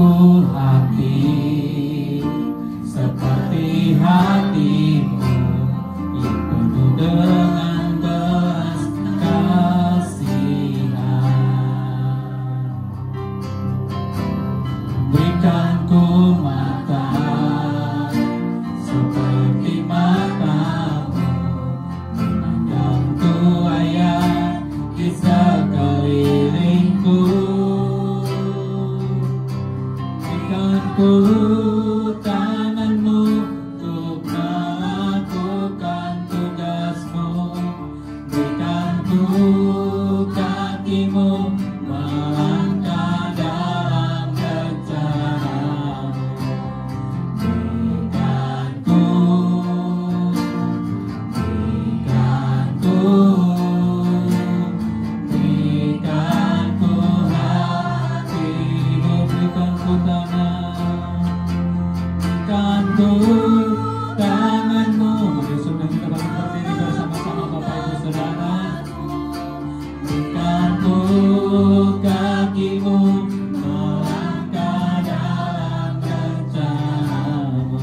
Berikanku hati seperti hatimu yang penuh dengan belas kasihan. Berikanku mata seperti matamu, memandang tuaya di sekelilingku. Berikanku tanganmu untuk melakukan tugasmu. Berikanku kakimu melangkah dalam rencanamu. Berikanku hatimu. Berikanku tanganmu. Sudah kita berdiri bersama-sama Bapak Ibu Saudara. Berikanku kakimu melangkah dalam rencanamu.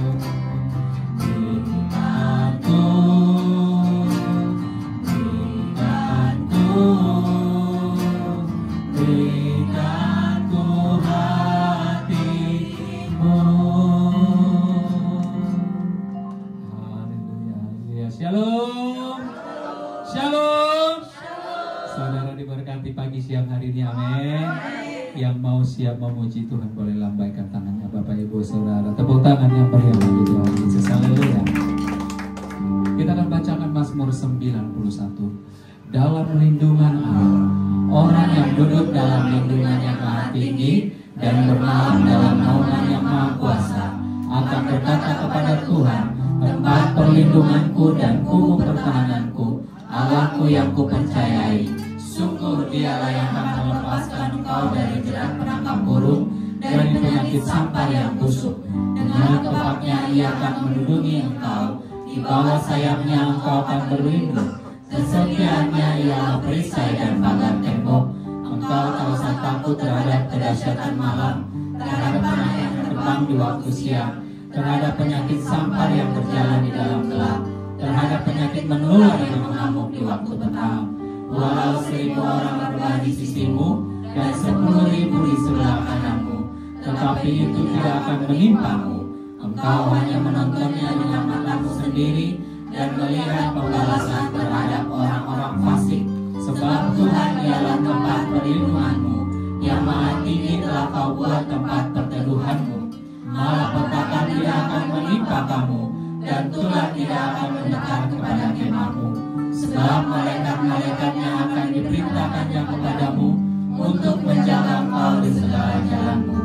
Berikanku hatimu. Haleluya. Shalom. Shalom. Saudara diberkati pagi siang hari ini, amin. Yang mau siap memuji Tuhan boleh lambaikan tangannya Bapak Ibu Saudara. Tepuk tangan yang meriah bagi Tuhan Yesus. Haleluya. Kita akan bacakan Mazmur 91. Dalam lindungan Allah, orang yang duduk dalam lindungan yang maha tinggi dan bermalam dalam naungan yang maha kuasa akan berkata kepada Tuhan, tempat perlindunganku dan kubu pertahananku, Allahku yang kupercayai. Sungguh Dialah yang akan melepaskan engkau dari jerat penangkap burung, dari penyakit sampar yang busuk. Dengan kepaknya Ia akan melindungi engkau, di bawah sayapnya engkau akan berlindung. Kesetiaannya ialah perisai dan pagar tembok. Engkau tak usah takut terhadap kedahsyatan malam, terhadap panah yang terbang di waktu siang, terhadap penyakit sampar yang berjalan di dalam gelap, terhadap penyakit menular yang mengamuk di waktu petang. Walau 1000 orang berada di sisimu dan 10.000 di sebelah kananmu, tetapi itu tidak akan menimpamu. Engkau hanya menontonnya dengan matamu sendiri dan melihat pembalasan terhadap orang-orang fasik. Sebab Tuhan ialah tempat perlindunganmu, yang maha tinggi telah kau buat tempat perteduhanmu. Malapetaka tidak akan menimpa kamu, dan tulah tidak akan mendekat kepada kemahmu. Sebab malaikat-malaikatnya akan diperintahkannya kepadamu untuk menjaga engkau di segala jalanmu.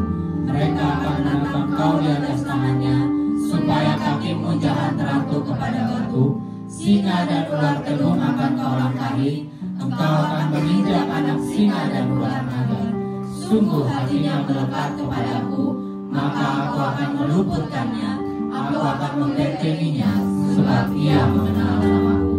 Mereka akan menangkap kau di atas tangannya, supaya kakimu jangan terantuk kepada batu. Singa dan ular telung akan kau langkahi, engkau akan menginjak anak singa dan ular naga. Sungguh hatinya melekat kepadaku, maka aku akan meluputkannya. Aku akan membentenginya, sebab ia mengenal namaku.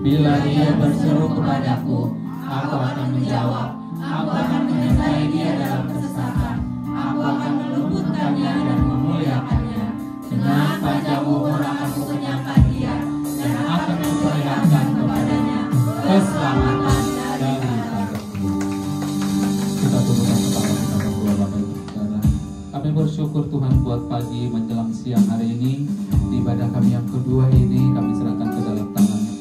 Bila ia berseru kepadaku, aku akan menjawab. Aku akan menyertai dia dalam kesesakan. Aku akan meluputkannya dan memuliakannya. Dengan panjang umur akan kukenyangkan dia, dan akan memperlihatkan kepadanya keselamatan daripada-Ku. Kita tundukkan kepala kita berdua Bapak Ibu Saudara. Kami bersyukur Tuhan buat pagi menjelang siang hari ini. Di ibadah kami yang kedua ini kami serahkan ke dalam tangan-Mu.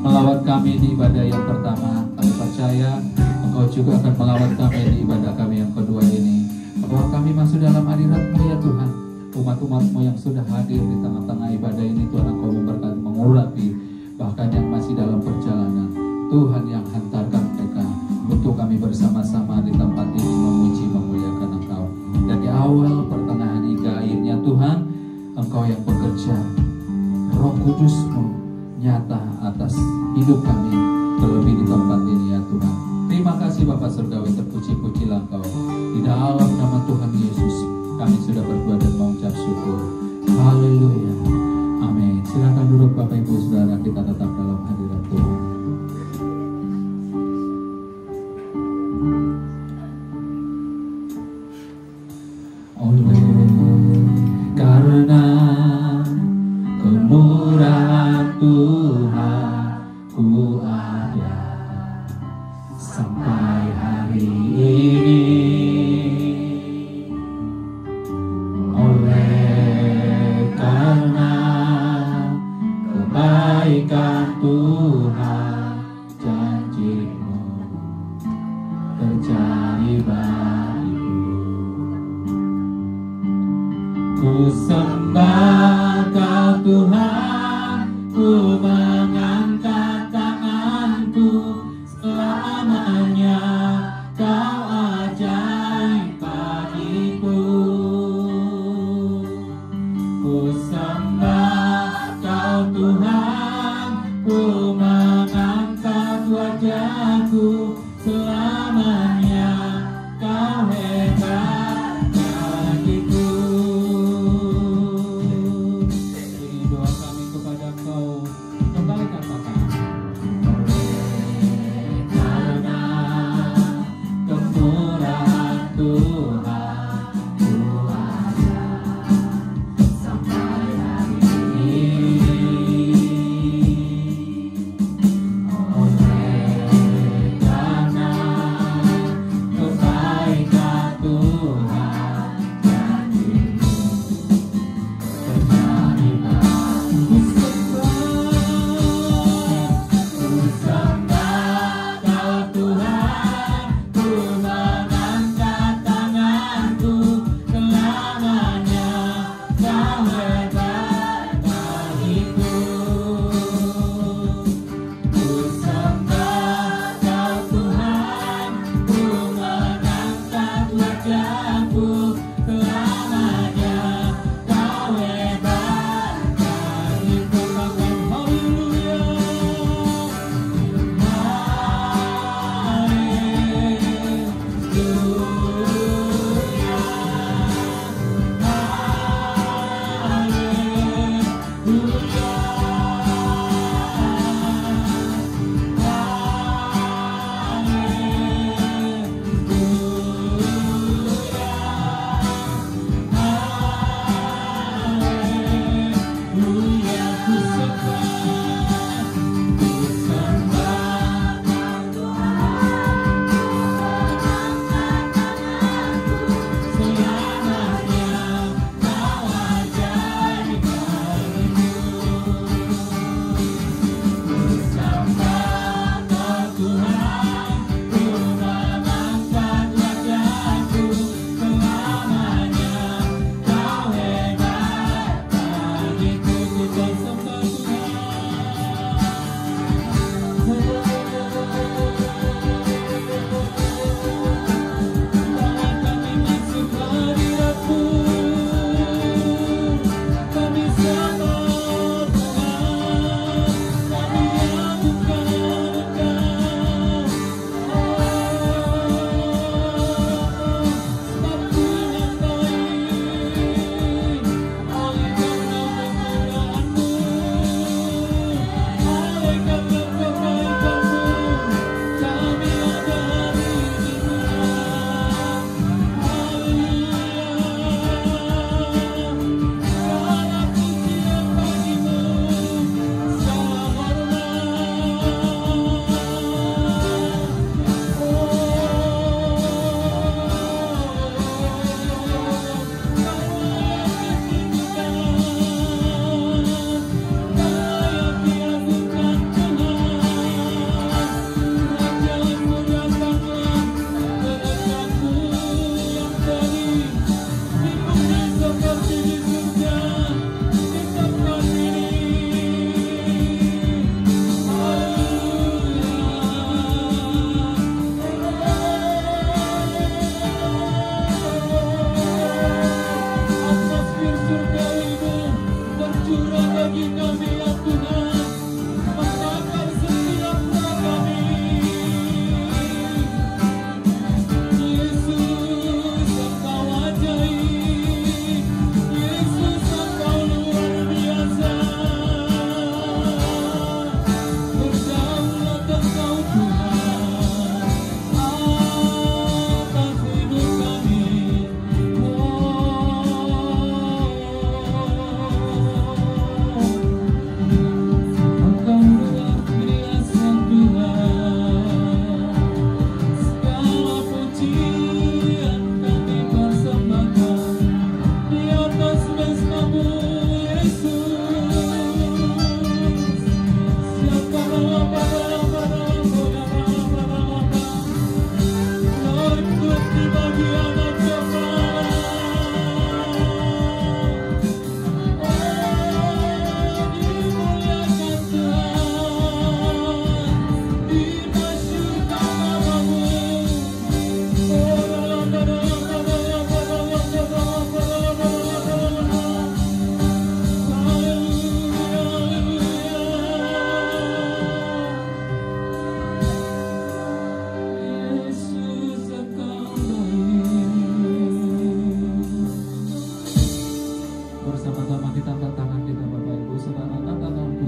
Melawat kami di ibadah yang pertama, kami percaya Engkau juga akan melawat kami di ibadah kami yang kedua ini. Bahwa kami masuk dalam hadirat-Mu ya Tuhan. Umat-umat-Mu yang sudah hadir di tengah-tengah ibadah ini, Tuhan Engkau memberkati, mengurapi, bahkan yang masih dalam perjalanan. Tuhan yang hantarkan mereka untuk kami bersama-sama di tempat ini memuji, memuliakan Engkau. Dari awal, pertengahan hingga akhirnya Tuhan, Engkau yang bekerja. Roh Kudus-Mu nyata atas hidup kami, terlebih di tempat ini ya Tuhan. Terima kasih Bapa Surgawi, terpuji-pujilah Engkau. Di dalam nama Tuhan Yesus kami sudah berdoa dan mengucap syukur. Haleluya. Amin. Silakan duduk Bapak Ibu Saudara, kita tetap dalam hadirat Tuhan. kemurahan Tuhan ku ada sampai hari ini. Oleh karena kebaikan Tuhan, janji-Mu terjadi bagiku. Ku sembah Kau Tuhan, ku mengangkat tanganku, selamanya Kau ajaib bagiku. Ku sembah Kau Tuhan, ku mengangkat wajahku, selamanya Kau hebat bagiku. Ini doa kami kepada Kau, kembali katakan. Oleh karena kemurahan Tuhan, ku ada sampai hari ini. Oleh karena kebaikan Tuhan, janji-Mu terjadi bagiku. Ku sembah Kau Tuhan, ku mengangkat tanganku, selamanya Kau hebat bagiku. Ku sembah Kau Tuhan, ku mengangkat wajahku, selamanya Kau hebat bagiku. Haleluya, selamanya Kau ajaib bagiku.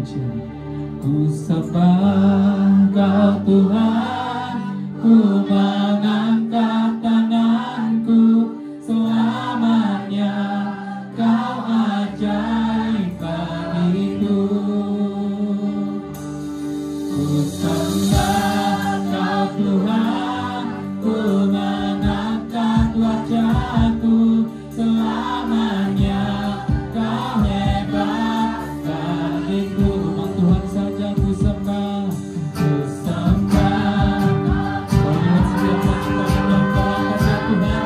pujian. Ku sembah Kau Tuhan, ku mengangkat tanganku, selamanya Kau ajaib bagiku. Ku sembah Kau Tuhan, ku mengangkat wajahku, selamanya Kau hebat bagiku. Rumah Tuhan saja ku sembah, ku sembah. Oh lihat setiap kita menyembah kasih Tuhan.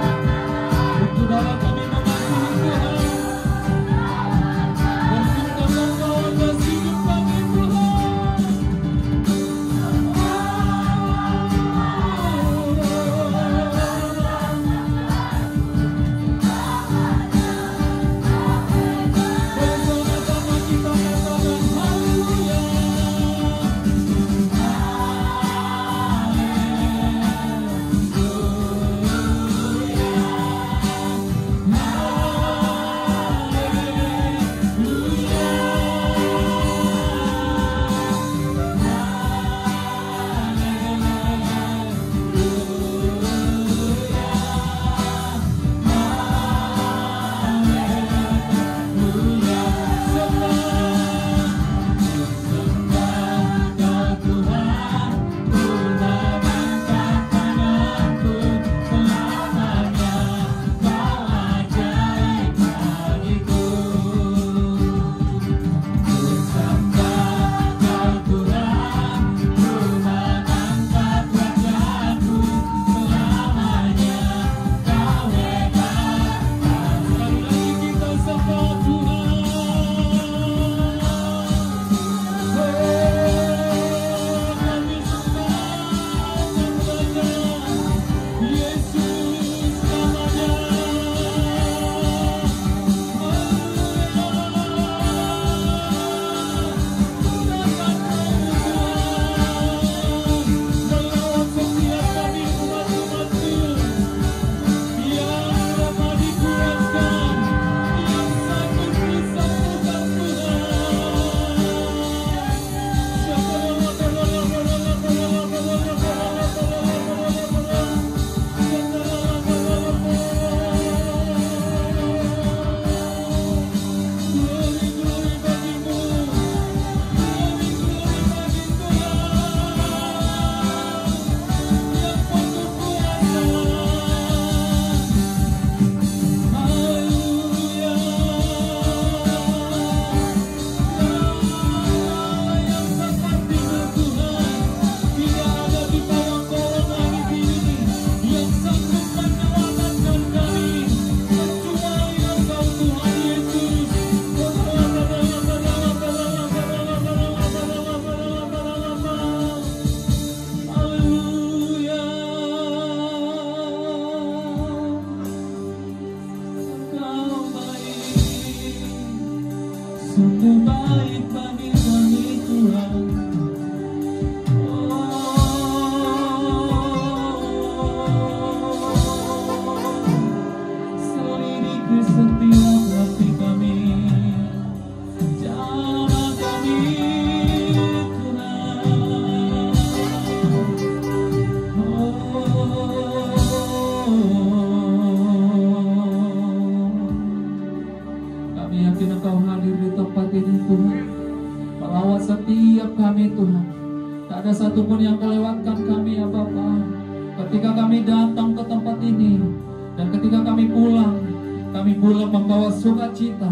Untuk bahwa kami mengasihi Tuhan. Bersyukurlah Kau atas hidup kami Tuhan. Sungguh baik bagi kami Tuhan. Selidiki setiap hati kami, jamah kami Tuhan. Kami yakin Engkau hadir di tempat ini Tuhan, melawat setiap kami Tuhan. Tak ada satupun yang kelewatkan kami ya Bapa. Ketika kami datang ke tempat ini dan ketika kami pulang membawa sukacita,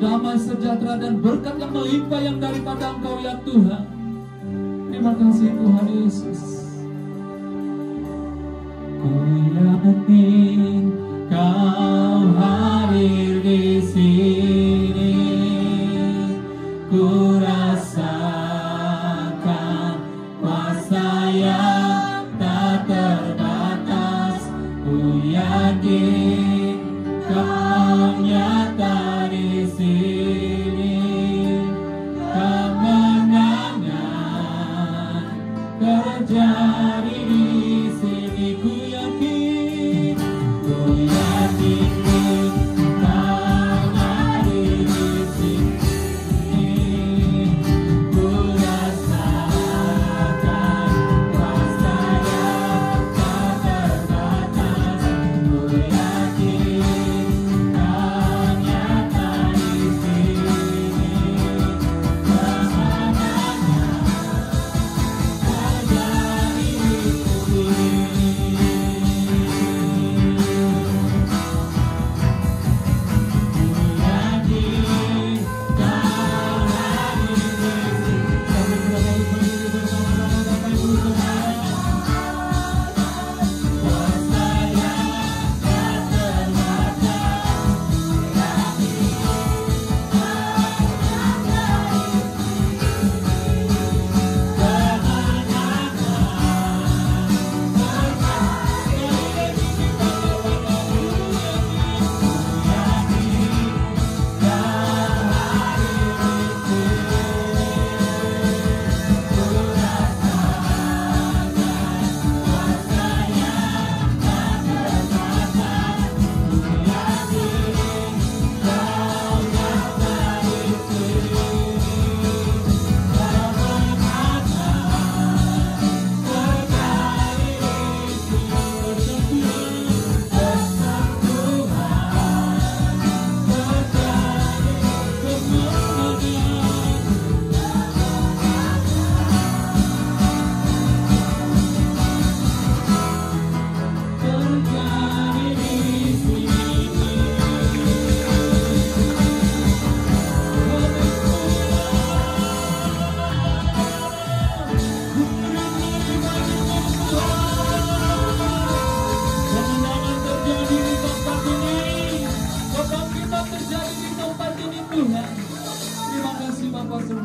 damai sejahtera dan berkat yang melimpah yang daripada Engkau ya Tuhan. Terima kasih Tuhan Yesus. Ku yakin Kau hadir di sini, ku rasakan kuasa yang tak terbatas. Ku yakin Kau nyata di sini, kemenangan terjadi di sini. Ku yakin Kau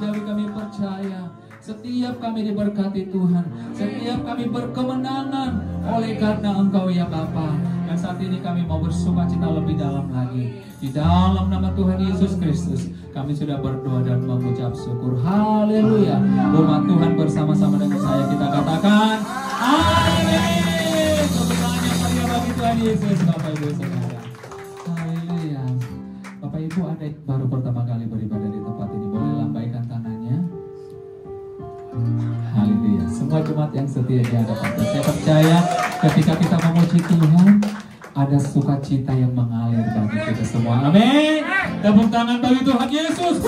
surgawi kami percaya setiap kami diberkati Tuhan, setiap kami berkemenangan oleh karena Engkau ya Bapa. Dan saat ini kami mau bersukacita lebih dalam lagi. Di dalam nama Tuhan Yesus Kristus kami sudah berdoa dan mengucap syukur. Haleluya. Umat Tuhan bersama-sama dengan saya kita katakan amin. Kemuliaan yang bagi Tuhan Yesus. Bapak Ibu Saudara, haleluya. Bapak Ibu ada yang baru pertama kali beribadah di tempat ini, boleh lambaikan tangannya. Haleluya. Semua jemaat yang setia di hadapan Tuhan, saya percaya ketika kita memuji Tuhan ada sukacita yang mengalir bagi kita semua. Amin. Tepuk tangan bagi Tuhan Yesus.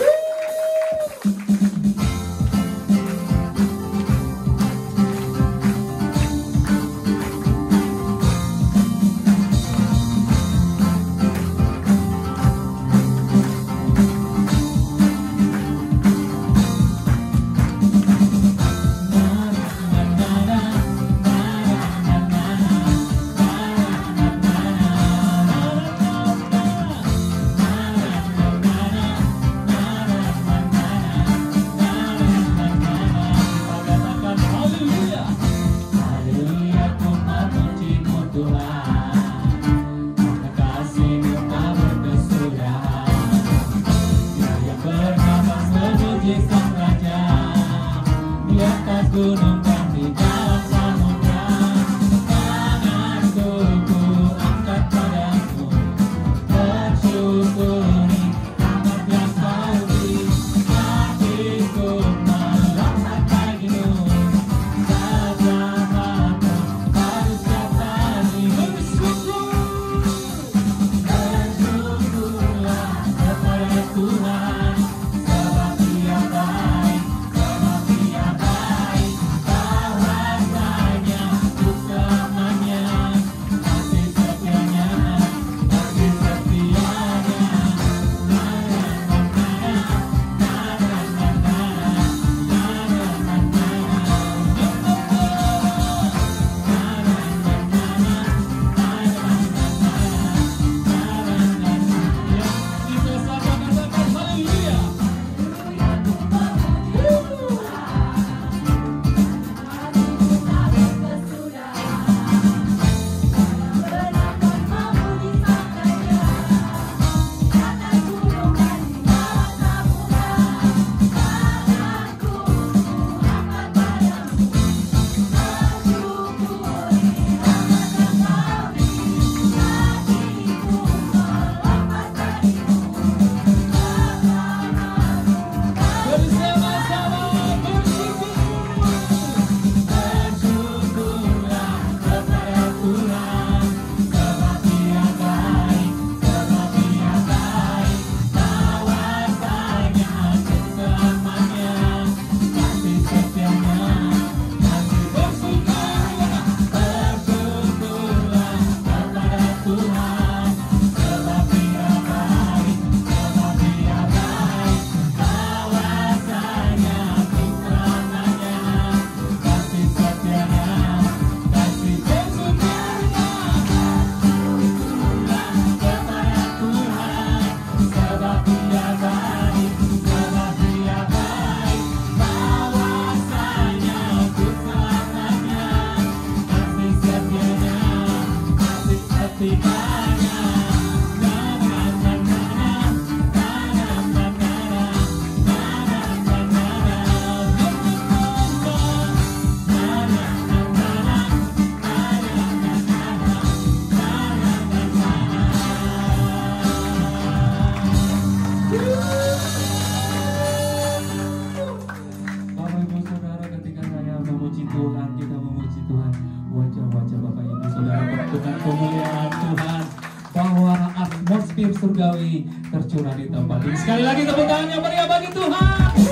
Surgawi tercurah di tempat ini. Sekali lagi tepuk tangannya meriah bagi Tuhan. Aku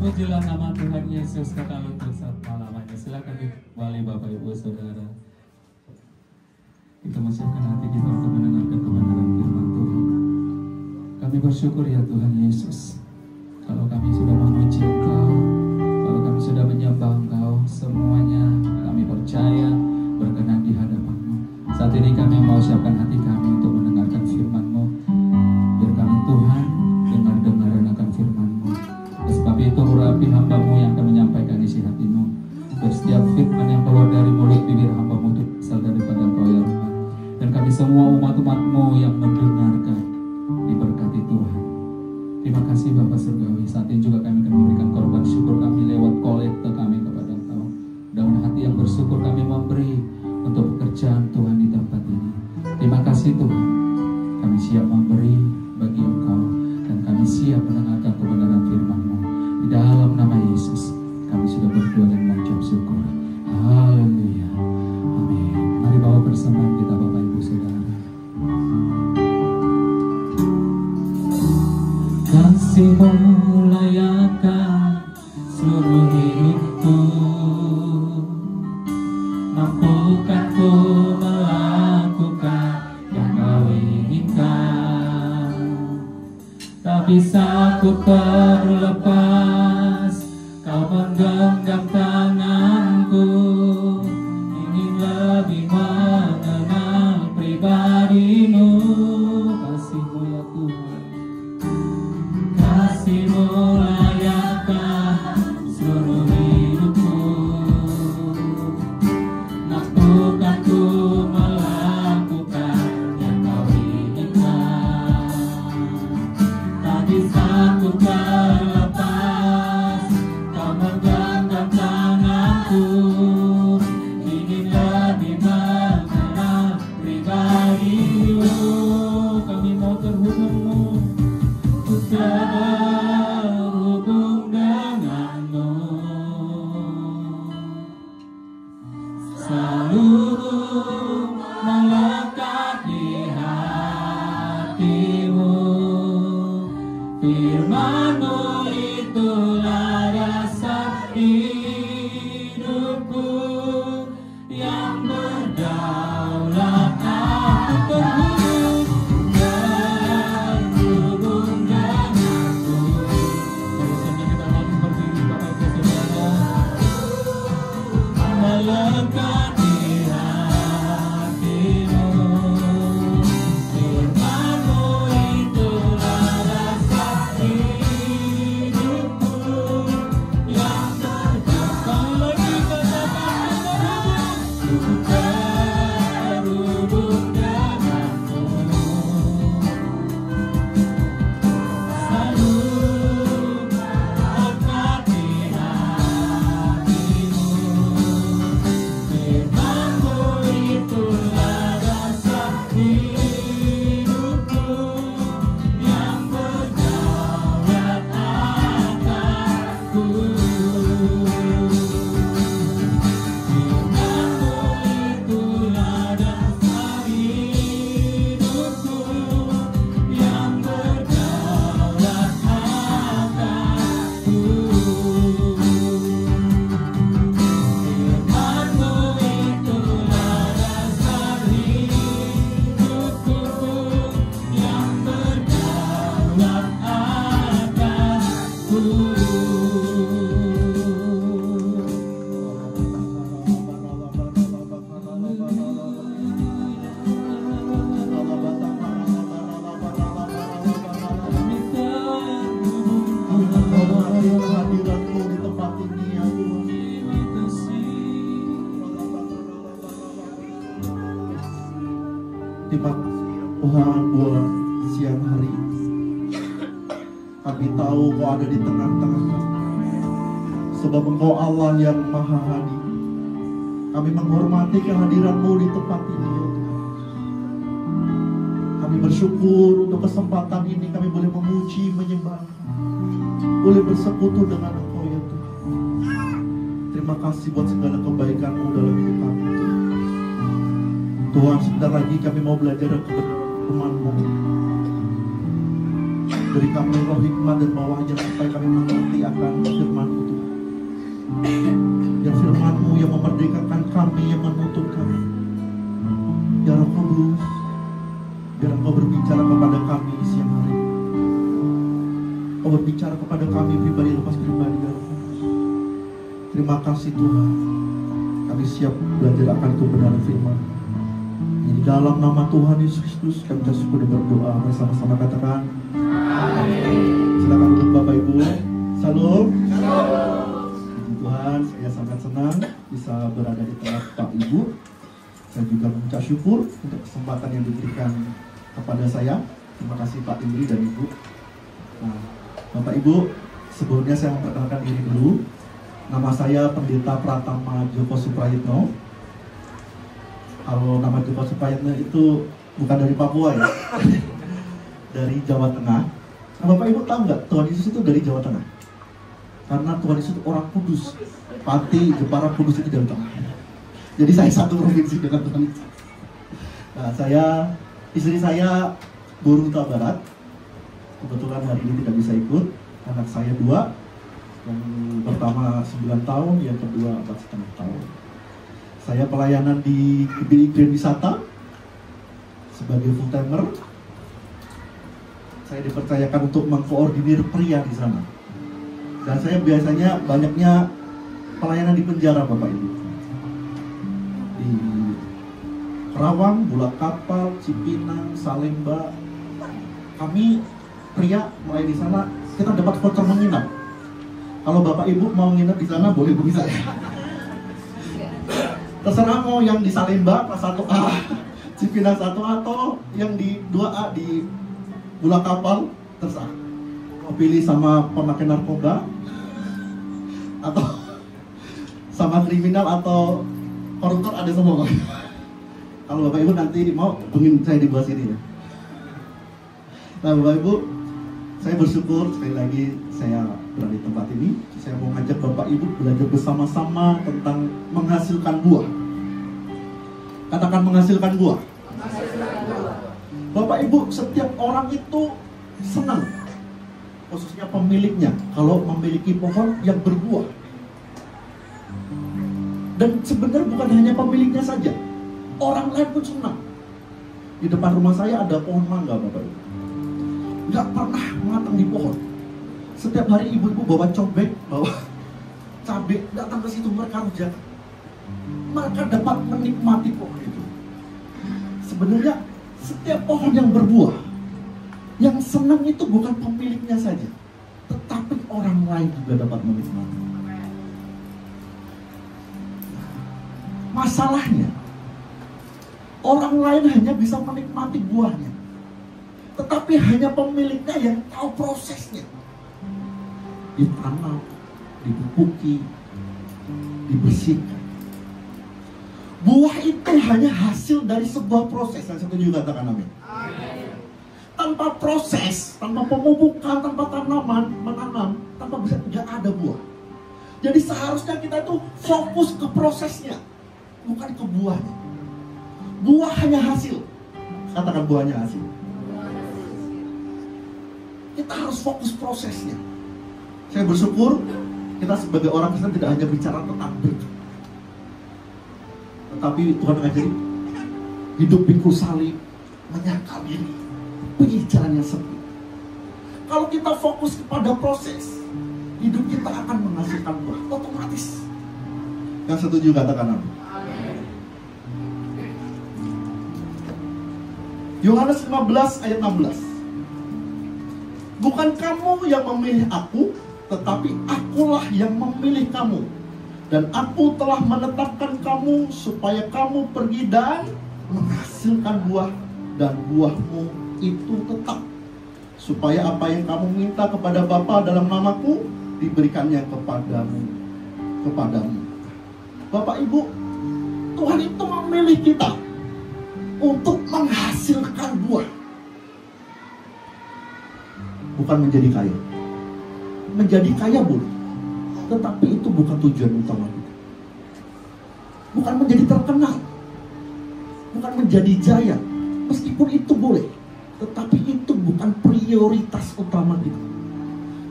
Terpujilah nama Tuhan Yesus kekal untuk selama-lamanya. Silakan kembali Bapak Ibu Saudara. Kita menyiapkan hati kita untuk mendengarkan kebenaran firman Tuhan. Kami bersyukur ya Tuhan Yesus, kalau kami sudah memuji Engkau, kalau kami sudah menyembah Engkau, semuanya kami percaya berkenan di hadapan-Mu. Saat ini kami mau siapkan hati kami untuk mendengarkan firman-Mu. Biar kami Tuhan dengar akan firman-Mu. Sebab itu urapi hamba-Mu yang akan menyampaikan isi hati-Mu. Dan setiap firman yang keluar dari mulut bibir hamba-Mu itu berasal daripada Engkau ya Tuhan. Dan kami semua umat-umat-Mu yang mendengarkan diberkati Tuhan. Terima kasih Bapak Surgawi. Saat ini juga kami akan memberikan korban syukur kami lewat kolekte kami kepada Engkau. Dengan hati yang bersyukur kami memberi untuk pekerjaan Tuhan di tempat ini. Terima kasih Tuhan. Kami siap memberi bagi Engkau dan kami siap mendengarkan kebenaran firman-Mu. Di dalam nama Yesus kami sudah berdoa dan mengucap syukur. Haleluya. Amin. Mari bawa persembahan kita Bapak Ibu Saudara. Kasih-Mu layakkan seluruh hidupku, mampukan ku melakukan yang Kau inginkan. Tak bisa ku terlepas, Kau menggenggam tanganku, ingin lebih mengenal pribadi-Mu. Kasih-Mu ya Tuhan, kasih-Mu layakkan seluruh hidupku, mampukan ku melakukan yang Kau inginkan. Tak bisa ku terlepas, Kau menggenggam tanganku, ingin lebih mengenal pribadi-Mu. Kami mau terhubung-Mu, ku terhubung dengan-Mu, selalu melekat di hati-Mu. Firman-Mu itulah dasar hidupku, yang berdaulat. Aku terhubung denganmu. Bersama kita lagi berdiri Bapak Ibu Saudara, melekat di hati-Mu. Firman-Mu itulah dasar hidupku, yang berdaulat. Terhubung denganmu, selalu melekat di hati-Mu. Firman-Mu itulah dasar hidupku, yang berdaulat atasku. Firman-Mu itulah dasar hidupku, yang berdaulat atasku. Firman-Mu itulah dasar hidupku, yang berdaulat atasku. Kehadiran-Mu di tempat ini ya Tuhan. Terima kasih ya Tuhan buat siang hari ini. Kami tahu Kau ada di tengah-tengah kami, sebab Engkau Allah yang maha hadir. Kami menghormati kehadiran-Mu di tempat ini ya Tuhan. Kami bersyukur untuk kesempatan ini kami boleh memuji, menyembah, boleh bersekutu dengan Engkau ya Tuhan. Terima kasih buat segala kebaikan-Mu dalam hidup kami Tuhan. Tuhan, sebentar lagi kami mau belajar kebenaran firman-Mu. Beri kami roh hikmat dan bawahnya supaya kami mengerti akan firman berbicara kepada kami siang hari ini. Kau berbicara kepada kami pribadi lepas pribadi ya Roh Kudus. Terima kasih Tuhan. Kami siap belajar akan kebenaran firman. Di dalam nama Tuhan Yesus Kristus kami syukur dan berdoa. Mari sama-sama katakan amin. Silakan duduk Bapak Ibu. Salam. Puji Tuhan, saya sangat senang bisa berada di tengah Pak Ibu. Saya juga mengucap syukur untuk kesempatan yang diberikan kepada saya. Terima kasih Pak Indri dan Ibu. Nah, Bapak Ibu, sebelumnya saya memperkenalkan diri dulu. Nama saya Pendeta Pratama Joko Suprayitno. Kalau nama Joko Suprayitno itu bukan dari Papua ya, dari Jawa Tengah. Nah, Bapak Ibu tahu nggak Tuhan Yesus itu dari Jawa Tengah? Karena Tuhan Yesus itu orang Kudus, Pati, Jepara, Kudus itu dari Tengah. Jadi saya satu provinsi dengan Tuhan Yesus. Nah, istri saya Guru Huta Barat. Kebetulan hari ini tidak bisa ikut. Anak saya 2, yang pertama 9 tahun, yang kedua 4,5 tahun. Saya pelayanan di Grand Wisata sebagai full timer. Saya dipercayakan untuk mengkoordinir pria di sana. Dan saya biasanya banyaknya pelayanan di penjara Bapak Ibu. Di Kerawang, Bulak Kapal, Cipinang, Salemba. Kami pria mulai di sana, kita dapat voucher menginap. Kalau Bapak Ibu mau nginep di sana boleh hubungi saya. Terserah mau yang di Salemba kelas 1A, Cipinang 1 atau yang di 2A di Bulak Kapal, terserah. Mau pilih sama pemakai narkoba atau sama kriminal atau koruptor ada semua. Kalau Bapak Ibu nanti mau hubungin saya di bawah sini ya. Nah Bapak Ibu, saya bersyukur sekali lagi saya berada di tempat ini. Saya mau ngajak Bapak Ibu belajar bersama-sama tentang menghasilkan buah. Katakan menghasilkan buah. Bapak Ibu, setiap orang itu senang, khususnya pemiliknya, kalau memiliki pohon yang berbuah. Dan sebenarnya bukan hanya pemiliknya saja, orang lain pun senang. Di depan rumah saya ada pohon mangga Bapak Ibu. Nggak pernah matang di pohon. Setiap hari ibu-ibu bawa cobek, bawa cabai, datang ke situ mereka rujak. Mereka dapat menikmati pohon itu. Sebenarnya setiap pohon yang berbuah, yang senang itu bukan pemiliknya saja, tetapi orang lain juga dapat menikmati. Masalahnya, orang lain hanya bisa menikmati buahnya, tetapi hanya pemiliknya yang tahu prosesnya. Ditanam, dipupuki, dibersihkan. Buah itu hanya hasil dari sebuah proses. Yang setuju katakan amin. Tanpa proses, tanpa pemupukan, tanpa tanaman, menanam, tanpa bisa tidak ada buah. Jadi seharusnya kita itu fokus ke prosesnya, bukan ke buahnya. Buah hanya hasil. Katakan buahnya hasil. Kita harus fokus prosesnya. Saya bersyukur kita sebagai orang Kristen tidak hanya bicara tentang berkat, tetapi Tuhan mengajari hidup pikul salib, menyangkal diri, pilih jalan yang sepi. Kalau kita fokus kepada proses, hidup kita akan menghasilkan buah otomatis. Yang setuju katakan amin. Yohanes 15 ayat 16. Bukan kamu yang memilih aku, tetapi akulah yang memilih kamu. Dan aku telah menetapkan kamu supaya kamu pergi dan menghasilkan buah, dan buahmu itu tetap, supaya apa yang kamu minta kepada Bapa dalam namaku diberikannya kepadamu. Bapak Ibu, Tuhan itu memilih kita untuk menghasilkan buah, bukan menjadi kaya. Menjadi kaya boleh, tetapi itu bukan tujuan utama kita. Bukan menjadi terkenal, bukan menjadi jaya. Meskipun itu boleh, tetapi itu bukan prioritas utama kita.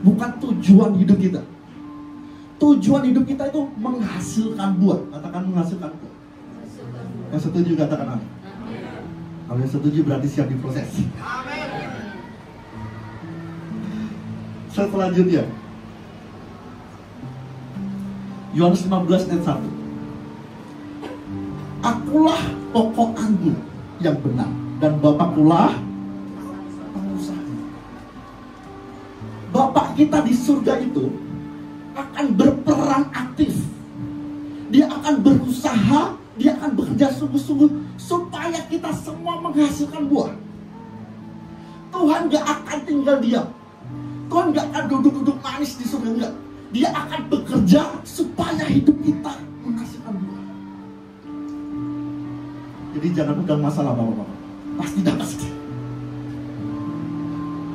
Bukan tujuan hidup kita. Tujuan hidup kita itu menghasilkan buah. Katakan menghasilkan buah. Yang setuju katakan amin. Kalau yang setuju berarti siap diproses. Selanjutnya, Yohanes 15 ayat 1. Akulah pokok anggur yang benar, dan Bapakkulah pengusahanya. Bapak kita di surga itu akan berperan aktif. Dia akan berusaha, dia akan bekerja sungguh-sungguh supaya kita semua menghasilkan buah. Tuhan gak akan tinggal diam. Tuhan gak akan duduk-duduk manis di surga, enggak. Dia akan bekerja supaya hidup kita menghasilkan buah. Jadi jangan pegang masalah bapak-bapak. Pasti datang sendiri.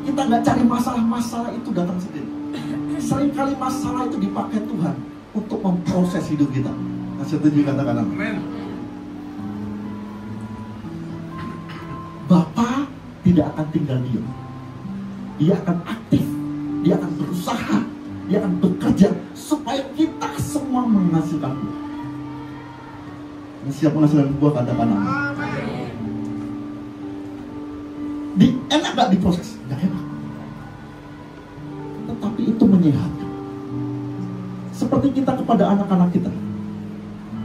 Kita nggak cari masalah itu datang sendiri. Seringkali masalah itu dipakai Tuhan untuk memproses hidup kita. Nah, setuju katakan amin. Bapa tidak akan tinggal diam. Dia akan aktif. Dia akan berusaha. Dia akan bekerja supaya kita semua menghasilkan buah. Siap menghasilkan buah, katakan amin. Enak gak diproses? Gak enak. Tetapi itu menyehatkan. Seperti kita kepada anak-anak kita.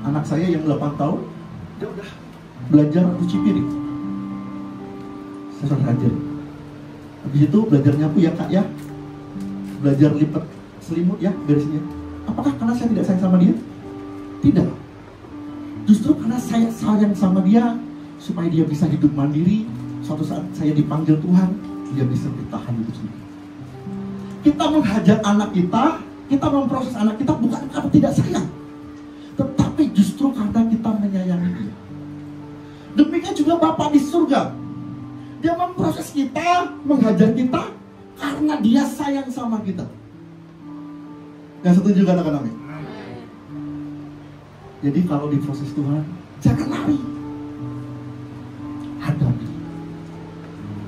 Anak saya yang 8 tahun, dia udah belajar cuci piring. Saya sudah ajarin. Habis itu belajar nyapu ya kak ya. Belajar lipat selimut ya, beresnya. Apakah karena saya tidak sayang sama dia? Tidak. Justru karena saya sayang sama dia, supaya dia bisa hidup mandiri. Suatu saat saya dipanggil Tuhan, dia bisa bertahan hidup sendiri. Kita menghajar anak kita memproses anak kita bukan karena tidak sayang, tetapi justru karena kita menyayangi dia. Demikian juga Bapa di surga. Dia memproses kita, menghajar kita karena dia sayang sama kita. Yang setuju katakan amin. Jadi kalau diproses Tuhan, jangan lari. Hadapi.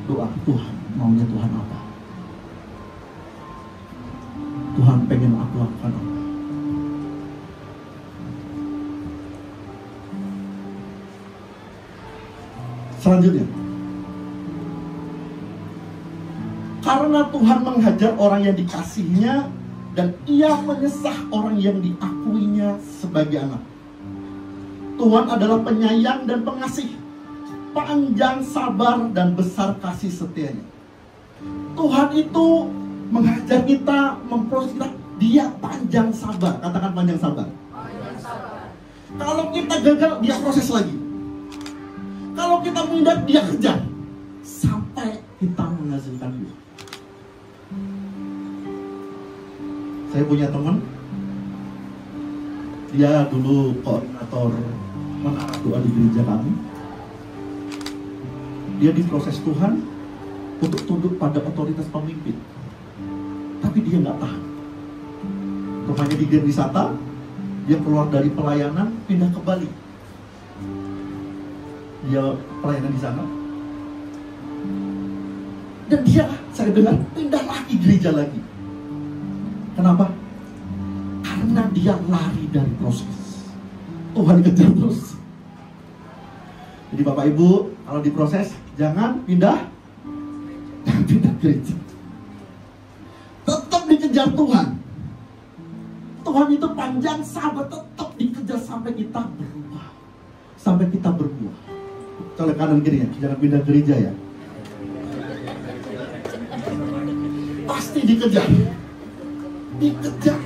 Doa, Tuhan, maunya Tuhan apa? Tuhan pengen aku lakukan apa? Selanjutnya, karena Tuhan menghajar orang yang dikasihinya, dan ia menyesah orang yang diakuinya sebagai anak. Tuhan adalah penyayang dan pengasih, panjang sabar dan besar kasih setianya. Tuhan itu menghajar kita, memproses kita. Dia panjang sabar. Katakan panjang sabar. Panjang sabar. Kalau kita gagal, dia proses lagi. Kalau kita menghindar, dia kejar sampai kita menghasilkan buah. Saya punya teman, dia dulu koordinator menara doa di gereja kami. Dia diproses Tuhan untuk tunduk pada otoritas pemimpin, tapi dia nggak tahan. Rupanya di Gen Wisata, dia keluar dari pelayanan, pindah ke Bali. Dia pelayanan di sana, dan dia, saya dengar, pindah lagi gereja lagi. Kenapa? Karena dia lari dari proses. Tuhan kejar terus. Jadi Bapak Ibu, kalau diproses, jangan pindah gereja. Tetap dikejar Tuhan. Tuhan itu panjang sabar, tetap dikejar sampai kita berubah, sampai kita berbuah. Colek kanan kirinya, jangan pindah gereja ya. Pasti dikejar. Dikejar.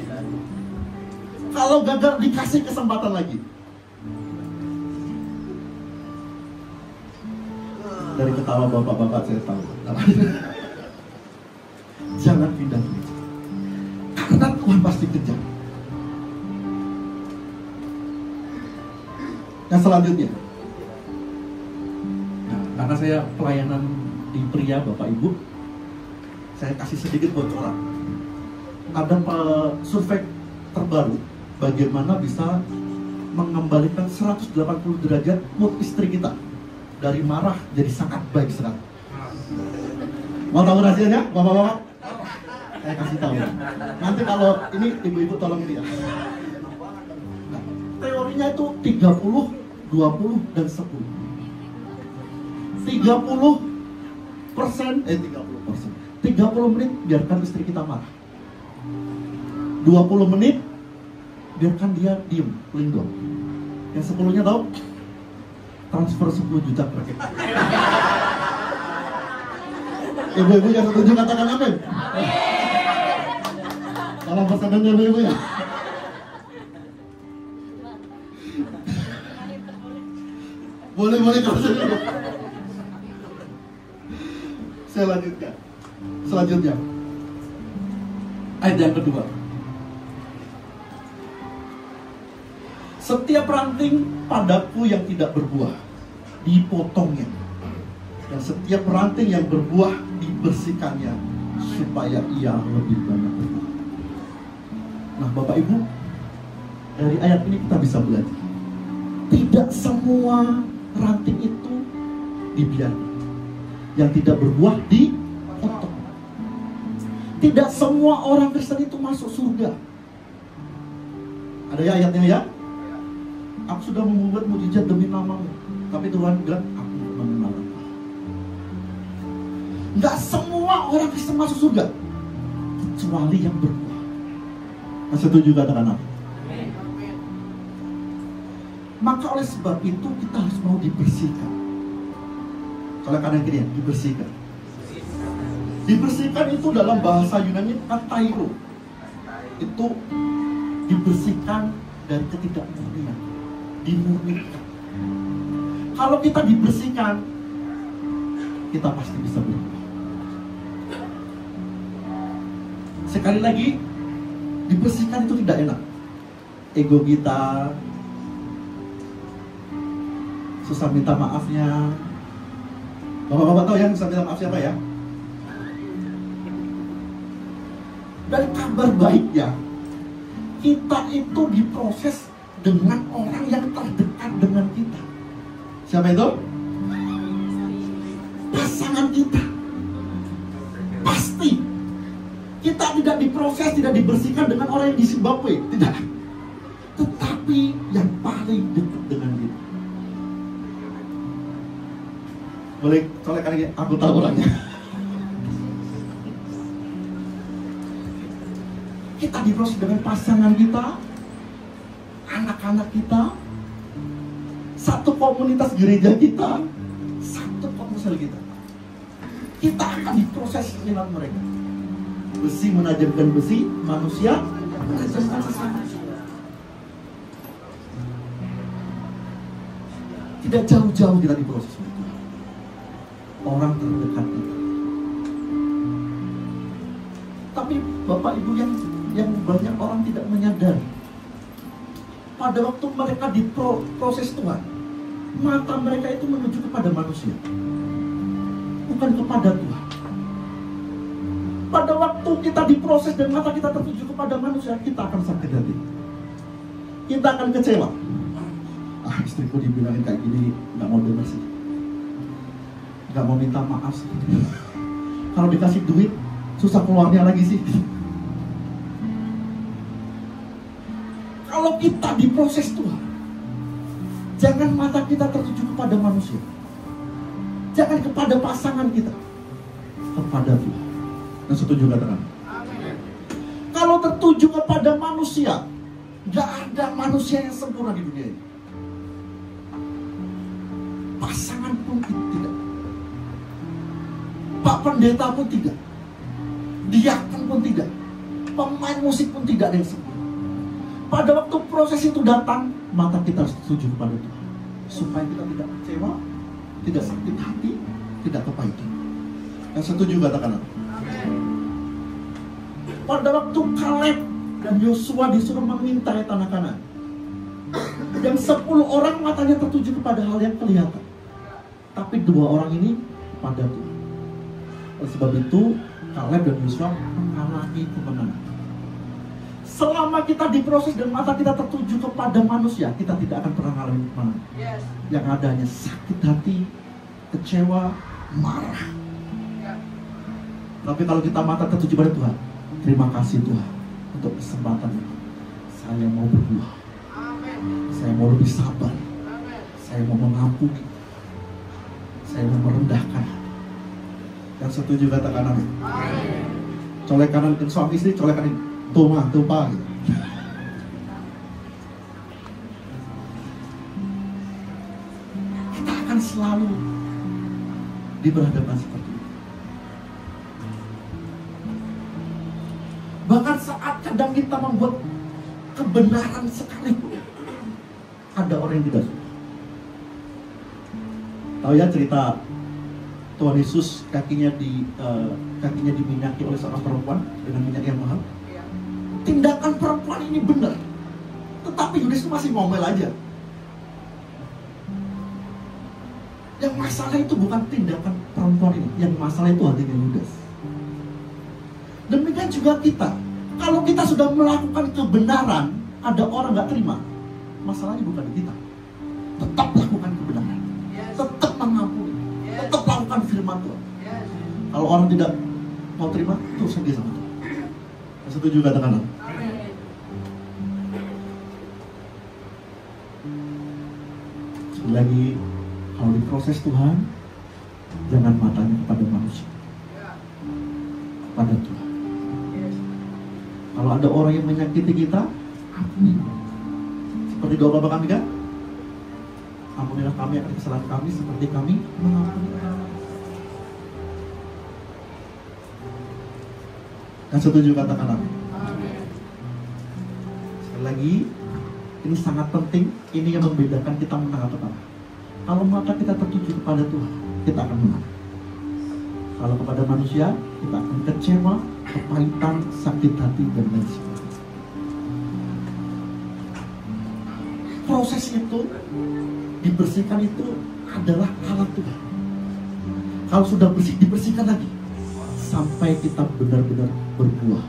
Kalau gagal, dikasih kesempatan lagi. Dari ketawa bapak-bapak saya tahu. Jangan pindah gereja, karena Tuhan pasti kejar. Yang selanjutnya, nah, karena saya pelayanan di pria Bapak Ibu, saya kasih sedikit bocoran. Ada survei terbaru bagaimana bisa mengembalikan 180 derajat mood istri kita dari marah jadi sangat baik sekali. Mau tahu rahasianya, bapak-bapak? Saya kasih tahu. Nanti kalau ini ibu-ibu tolong lihat. Nah, teorinya itu 30, 20, dan 10. 30 menit biarkan istri kita marah. 20 menit biarkan dia diem, lindung. Yang 10-nya tahu? Transfer 10 juta per kita. Ibu-ibu yang setuju katakan amin. Salam pesanannya ibu-ibu ya. Boleh kalau saya. Saya lanjutkan. Selanjutnya, ayat yang kedua. Setiap ranting padaku yang tidak berbuah dipotongnya, dan setiap ranting yang berbuah dibersihkannya, supaya ia lebih banyak berbuah. Nah, Bapak Ibu, dari ayat ini kita bisa belajar, tidak semua ranting itu dibiarkan. Yang tidak berbuah dipotong. Tidak semua orang Kristen itu masuk surga. Ada ya ayatnya ya? Aku sudah membuat mujizat demi namamu, tapi Tuhan bilang aku mengenal engkau. Nggak semua orang Kristen masuk surga, kecuali yang berbuah. Setuju katakan apa? Maka oleh sebab itu kita harus mau dibersihkan. Kalau kanan kiri dibersihkan. Dibersihkan itu dalam bahasa Yunani katairo. Itu dibersihkan dari ketidakmurnian, dimurnikan. Kalau kita dibersihkan, kita pasti bisa berubah. Sekali lagi, dibersihkan itu tidak enak. Ego kita, susah minta maafnya. Bapak-bapak tahu yang susah minta maaf siapa ya? Dan kabar baiknya, kita itu diproses dengan orang yang terdekat dengan kita. Siapa itu? Pasangan kita. Pasti kita tidak diproses, tidak dibersihkan dengan orang yang di Zimbabwe, tidak. Tetapi yang paling dekat dengan kita. Boleh colekkan lagi, aku tahu orangnya. Kita diproses dengan pasangan kita, anak-anak kita, satu komunitas gereja kita, satu komunitas kita. Kita akan diproses dengan mereka. Besi menajamkan besi, manusia menajamkan sesama. Tidak jauh-jauh kita diproses. Orang terdekat kita. Tapi Bapak Ibu yang banyak orang tidak menyadari, pada waktu mereka diproses Tuhan, mata mereka itu menuju kepada manusia, bukan kepada Tuhan. Pada waktu kita diproses dan mata kita tertuju kepada manusia, kita akan sakit hati, kita akan kecewa. Istriku dibilangin kayak gini, nggak mau dengar sih, nggak mau minta maaf sih. Kalau dikasih duit susah keluarnya lagi sih. Kalau kita diproses Tuhan, jangan mata kita tertuju kepada manusia, jangan kepada pasangan kita, kepada Tuhan. Dan setuju katakan? Kalau tertuju kepada manusia, gak ada manusia yang sempurna di dunia ini. Pasangan pun tidak, Pak Pendeta pun tidak, diakon pun tidak, pemain musik pun tidak ada yang sempurna. Pada waktu proses itu datang, mata kita harus tertuju kepada Tuhan, supaya kita tidak kecewa, tidak sakit hati, tidak kepahitan. Yang setuju katakan apa? Pada waktu Kaleb dan Yosua disuruh mengintai tanah Kanaan, yang 10 orang matanya tertuju kepada hal yang kelihatan, tapi 2 orang ini pada Tuhan. Oleh sebab itu Kaleb dan Yosua mengalami kemenangan. Selama kita diproses dan mata kita tertuju kepada manusia, kita tidak akan pernah mengalami kemenangan. Yang ada hanya sakit hati, kecewa, marah. Tapi kalau kita mata tertuju pada Tuhan, terima kasih Tuhan untuk kesempatan ini. Saya mau berbuah, saya mau lebih sabar, saya mau mengampuni, saya saya mau merendahkan. Yang setuju katakan amin. Colek kanan ke suami istri, colek kanan. Tuh mah, tuh pak. Kita akan selalu di berhadapan seperti itu. Bahkan saat kadang kita membuat kebenaran sekalipun, ada orang yang tidak suka. Tahu ya cerita Tuhan Yesus kakinya diminyaki oleh seorang perempuan dengan minyak yang mahal. Tindakan perempuan ini benar, tetapi Yudas itu masih ngomel aja. Yang masalah itu bukan tindakan perempuan ini, yang masalah itu hatinya Yudas. Demikian juga kita, kalau kita sudah melakukan kebenaran, ada orang gak terima, masalahnya bukan di kita. Tetap lakukan kebenaran, tetap mengampuni, tetap lakukan firman Tuhan. Kalau orang tidak mau terima, terus dia sama Tuhan. Setuju katakan? Sekali lagi, kalau diproses Tuhan, jangan matanya kepada manusia, kepada Tuhan. Kalau ada orang yang menyakiti kita, ampuni. Seperti doa Bapa kami kan? Ampunilah kami akan kesalahan kami seperti kami mengampuni. Dan setuju katakan amin. Sekali lagi, ini sangat penting. Ini yang membedakan kita menang atau kalah. Kalau mata kita tertuju kepada Tuhan, kita akan menang. Kalau kepada manusia, kita akan kecewa, kepahitan, sakit hati, dan lain sebagainya. Proses itu, dibersihkan itu adalah alat Tuhan. Kalau sudah bersih, dibersihkan lagi sampai kita benar-benar berbuah.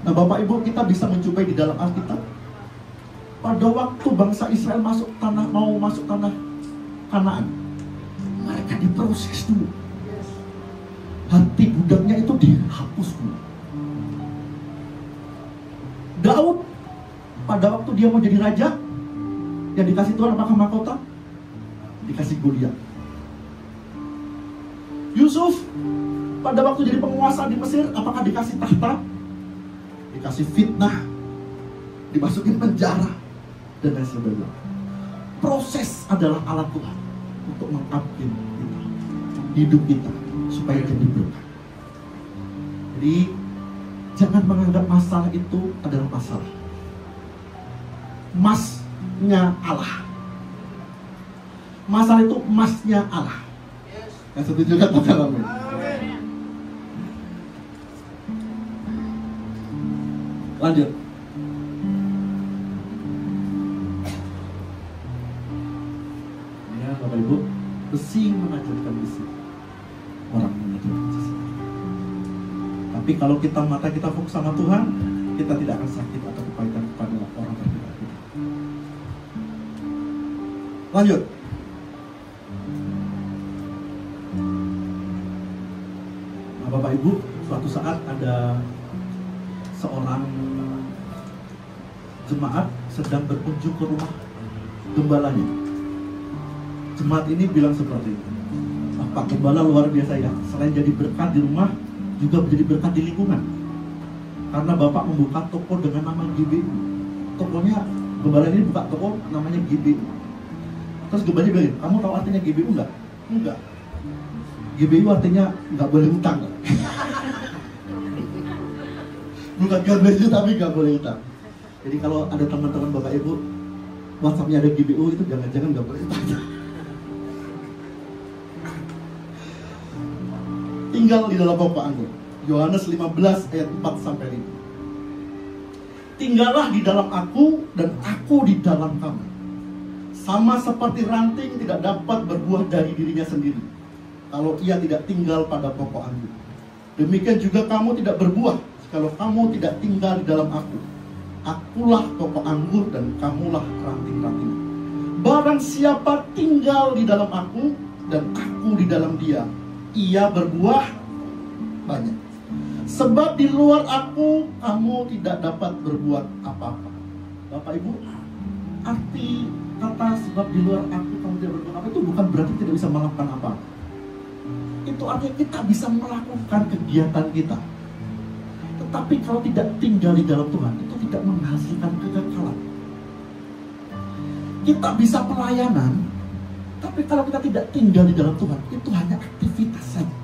Nah Bapak Ibu, kita bisa menjumpai di dalam Alkitab, pada waktu bangsa Israel mau masuk tanah Kanaan, mereka diproses dulu. Hati budaknya itu dihapus dulu. Daud, pada waktu dia mau jadi raja, yang dikasih Tuhan apakah mahkota? Dikasih Goliat. Yusuf, pada waktu jadi penguasa di Mesir, apakah dikasih tahta? Dikasih fitnah, dimasukin penjara, dan lain sebagainya. Proses adalah alat Tuhan untuk mengupgrade kita, hidup kita, supaya jadi berkah. Jadi jangan menganggap masalah itu adalah masalah. Emasnya Allah. Masalah itu emasnya Allah. Yang setuju katakan amin. Lanjut. Ya Bapak Ibu, besi mengajarkan besi, orang mengajarkan besi. Tapi kalau mata kita fokus sama Tuhan, kita tidak akan sakit atau kepahitan kepada orang terdekat kita. Lanjut. Nah, Bapak Ibu, suatu saat ada seorang jemaat sedang berkunjung ke rumah gembalanya. Jemaat ini bilang seperti itu, Pak Gembala luar biasa ya, selain jadi berkat di rumah, juga menjadi berkat di lingkungan. Karena Bapak membuka toko dengan nama GBU. Tokonya, Gembala ini buka toko namanya GBU. Terus gembalanya bilang, kamu tahu artinya GBU enggak? Enggak. GBU artinya nggak boleh utang. Bukan GBU tapi nggak boleh utang. Jadi kalau ada teman-teman Bapak Ibu WhatsAppnya ada GBU, itu jangan-jangan nggak boleh utang. Tinggal di dalam pokok anggur. Yohanes 15 ayat 4 sampai 5. Tinggallah di dalam aku dan aku di dalam kamu. Sama seperti ranting tidak dapat berbuah dari dirinya sendiri kalau ia tidak tinggal pada pokok anggur. Demikian juga kamu tidak berbuah kalau kamu tidak tinggal di dalam aku. Akulah pokok anggur dan kamulah ranting-ranting. Barang siapa tinggal di dalam aku dan aku di dalam dia, ia berbuah banyak. Sebab di luar aku kamu tidak dapat berbuat apa-apa. Bapak Ibu, arti Kata sebab di luar aku kamu tidak berbuat apa itu bukan berarti tidak bisa melakukan apa. Itu artinya kita bisa melakukan kegiatan kita. Tetapi kalau tidak tinggal di dalam Tuhan, itu tidak menghasilkan kekekalan. Kita bisa pelayanan, tapi kalau kita tidak tinggal di dalam Tuhan, itu hanya aktivitas saja.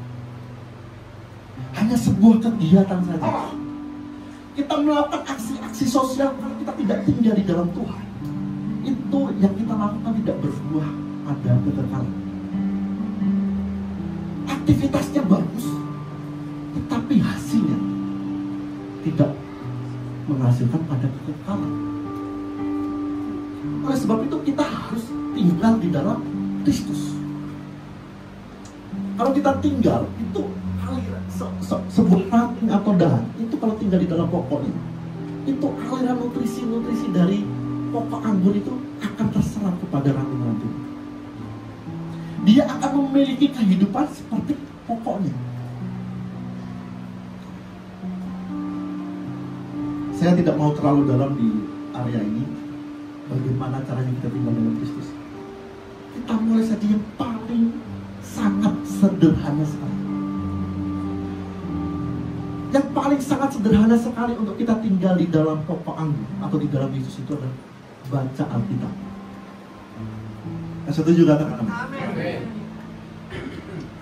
Hanya sebuah kegiatan saja. Kita melakukan aksi-aksi sosial kalau kita tidak tinggal di dalam Tuhan, itu yang kita lakukan tidak berbuah pada kekekalan. Aktivitasnya bagus, tetapi hasilnya tidak menghasilkan pada kekekalan. Oleh sebab itu kita harus tinggal di dalam Kristus. Kalau kita tinggal, itu aliran sebuah ranting atau dahan, itu kalau tinggal di dalam pokoknya, itu aliran nutrisi-nutrisi dari pokok anggur itu akan terserap kepada ranting-ranting. Dia akan memiliki kehidupan seperti pokoknya. Saya tidak mau terlalu dalam di area ini. Bagaimana caranya kita tinggal dalam Kristus? Kita mulai saja yang paling sangat sederhana sekali. Yang paling sangat sederhana sekali untuk kita tinggal di dalam pokok anggur atau di dalam Yesus itu adalah baca Alkitab. Yang setuju katakan amin.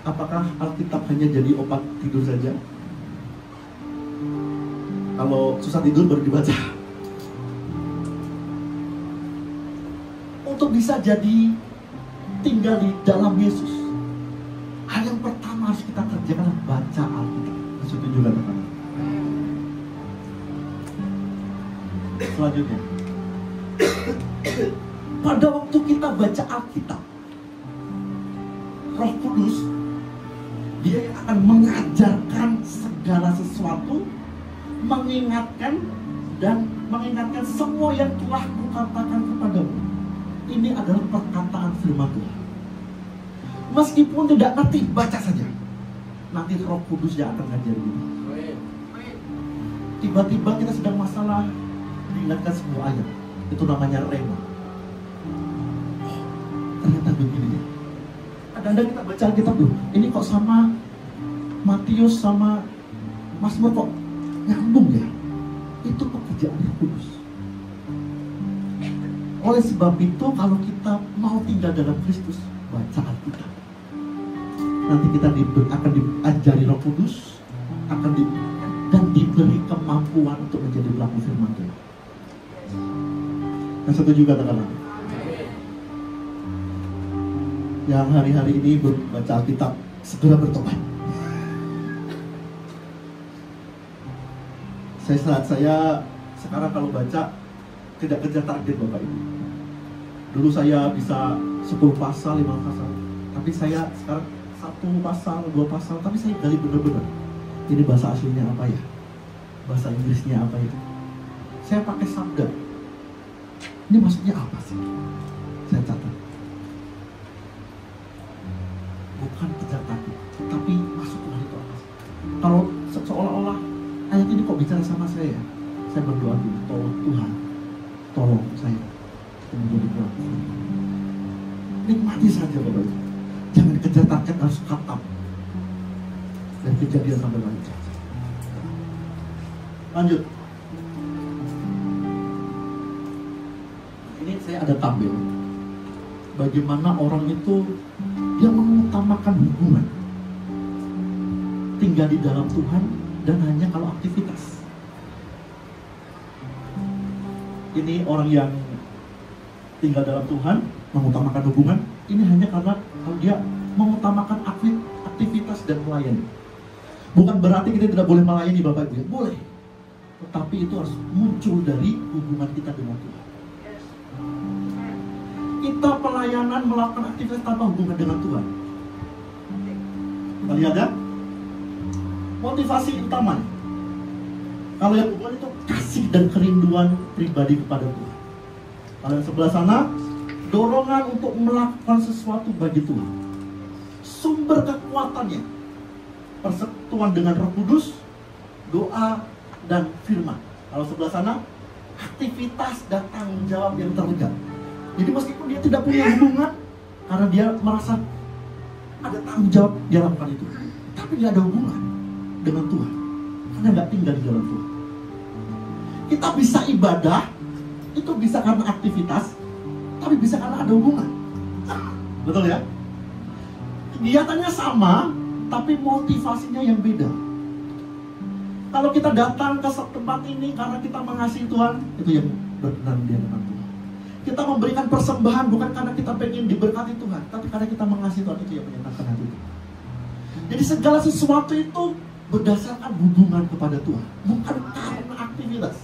Apakah Alkitab hanya jadi obat tidur saja? Kalau susah tidur baru dibaca. Untuk bisa jadi tinggal di dalam Yesus, hal yang pertama harus kita kerjakan adalah baca Alkitab. Setuju katakan. Selanjutnya, pada waktu kita baca Alkitab, Roh Kudus dia yang akan mengajarkan segala sesuatu, mengingatkan semua yang telah kukatakan kepadamu. Ini adalah perkataan firman Tuhan. Meskipun tidak ngerti, baca saja. Nanti Roh Kudus yang akan ngajarin kita. Tiba-tiba kita sedang masalah, diingatkan sebuah ayat. Itu namanya rema. Oh, ternyata begini ya. Kadang-kadang kita baca Alkitab loh, ini kok sama Matius sama Mazmur kok nyambung ya. Itu pekerjaan Roh Kudus. Oleh sebab itu, kalau kita mau tinggal dalam Kristus, baca Alkitab. Nanti kita akan diajari Roh Kudus, dan diberi kemampuan untuk menjadi pelaku firman Tuhan. Yang setuju katakan amin. Yang hari-hari ini baca Alkitab, segera bertobat. Saya sekarang kalau baca tidak kejar target Bapak Ibu. Dulu saya bisa 10 pasal, 5 pasal. Tapi saya sekarang 1 pasal, 2 pasal. Tapi saya gali benar-benar. Ini bahasa aslinya apa ya? Bahasa Inggrisnya apa itu? Saya pakai sabda. Ini maksudnya apa sih? Saya catat. Bukan kejar target, tapi masuk Tuhan itu apa sih? Kalau seolah-olah ayat ini kok bicara sama saya berdoa dulu, tolong Tuhan, tolong saya menjadi pelaku. Nikmati saja Bapak Ibu. Jangan kejar target, harus khatam dan Kejadian sampai lancar. Lanjut. Ini saya ada tampil bagaimana orang itu dia mengutamakan hubungan, tinggal di dalam Tuhan dan hanya kalau aktivitas. Ini orang yang tinggal dalam Tuhan, mengutamakan hubungan, ini hanya karena kalau dia mengutamakan aktivitas dan melayani. Bukan berarti kita tidak boleh melayani Bapak Ibu, boleh. Tetapi itu harus muncul dari hubungan kita dengan Tuhan. Kita pelayanan melakukan aktivitas tanpa hubungan dengan Tuhan. Kita lihat ya, motivasi utamanya. Kalau yang hubungan itu kasih dan kerinduan pribadi kepada Tuhan. Kalau yang sebelah sana, dorongan untuk melakukan sesuatu bagi Tuhan. Sumber kekuatannya, persekutuan dengan Roh Kudus, doa dan firman. Kalau sebelah sana, aktivitas dan tanggung jawab yang terlibat. Jadi meskipun dia tidak punya hubungan, karena dia merasa ada tanggung jawab dia lakukan itu, tapi dia ada hubungan dengan Tuhan, karena nggak tinggal di dalam Tuhan. Kita bisa ibadah, itu bisa karena aktivitas, tapi bisa karena ada hubungan. Betul ya? Kegiatannya sama, tapi motivasinya yang beda. Kalau kita datang ke tempat ini karena kita mengasihi Tuhan, itu yang berkenan di hadapan Tuhan. Kita memberikan persembahan bukan karena kita pengen diberkati Tuhan, tapi karena kita mengasihi Tuhan, itu yang menyenangkan hati Tuhan. Jadi segala sesuatu itu berdasarkan hubungan kepada Tuhan, bukan karena aktivitas.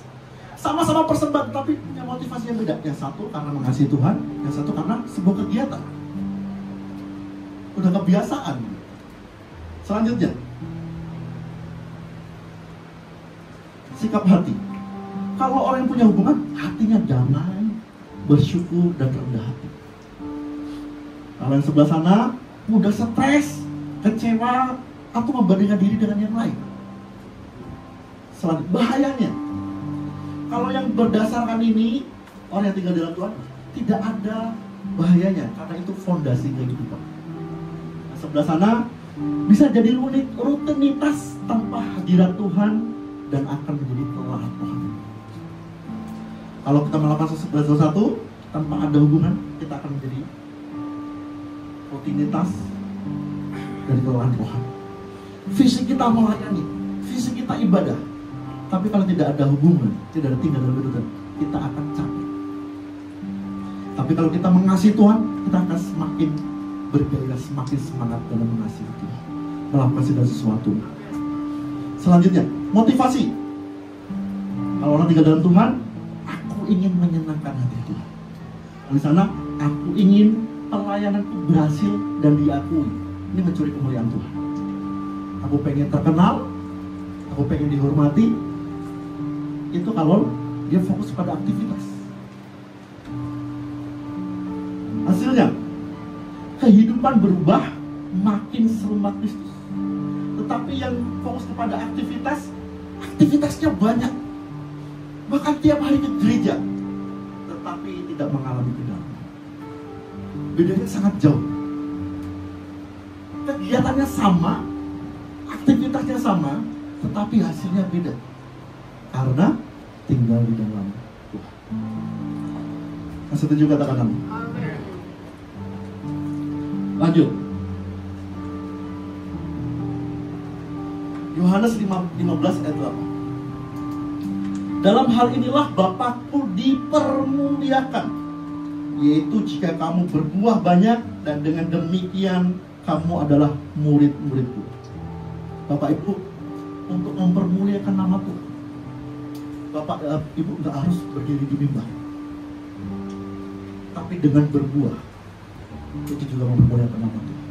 Sama-sama persembahan, tapi punya motivasi yang beda. Yang satu karena mengasihi Tuhan, yang satu karena sebuah kegiatan. Udah kebiasaan. Selanjutnya, sikap hati. Kalau orang yang punya hubungan, hatinya damai, bersyukur, dan rendah hati. Kalau yang sebelah sana, mudah stres, kecewa, atau membandingkan diri dengan yang lain. Selanjutnya, bahayanya, kalau yang berdasarkan ini, orang yang tinggal dalam Tuhan, tidak ada bahayanya, karena itu fondasi kehidupan. Nah, sebelah sana, bisa jadi rutinitas tanpa hadirat Tuhan, dan akan menjadi telah Tuhan. Kalau kita melakukan sesuatu tanpa ada hubungan, kita akan menjadi rutinitas dari kelelahan Tuhan. Fisik kita melayani, fisik kita ibadah, tapi kalau tidak ada hubungan, tidak ada tinggal dalam hidup, kita akan capek. Tapi kalau kita mengasihi Tuhan, kita akan semakin bergairah, semakin semangat dalam mengasihi Tuhan, melakukan segala sesuatu. Selanjutnya, motivasi. Kalau orang tinggal dalam Tuhan, aku ingin menyenangkan hati Tuhan. Di sana, aku ingin pelayananku berhasil dan diakui. Ini mencuri kemuliaan Tuhan. Aku pengen terkenal, aku pengen dihormati. Itu kalau dia fokus pada aktivitas. Hasilnya, kehidupan berubah, makin serupa Kristus. Tetapi yang fokus kepada aktivitas, aktivitasnya banyak, bahkan tiap hari ke gereja, tetapi tidak mengalami kedamaian. Bedanya sangat jauh. Kegiatannya sama, aktivitasnya sama, tetapi hasilnya beda, karena tinggal di dalam Tuhan. Setuju katakan amin. Lanjut. Yohanes 15 ayat 8. Dalam hal inilah Bapakku dipermuliakan, yaitu jika kamu berbuah banyak, dan dengan demikian kamu adalah murid-muridku. Bapak Ibu, untuk mempermuliakan nama Tuhan, Bapak Ibu nggak harus berdiri di mimbar, tapi dengan berbuah itu juga mempermuliakan nama Tuhan.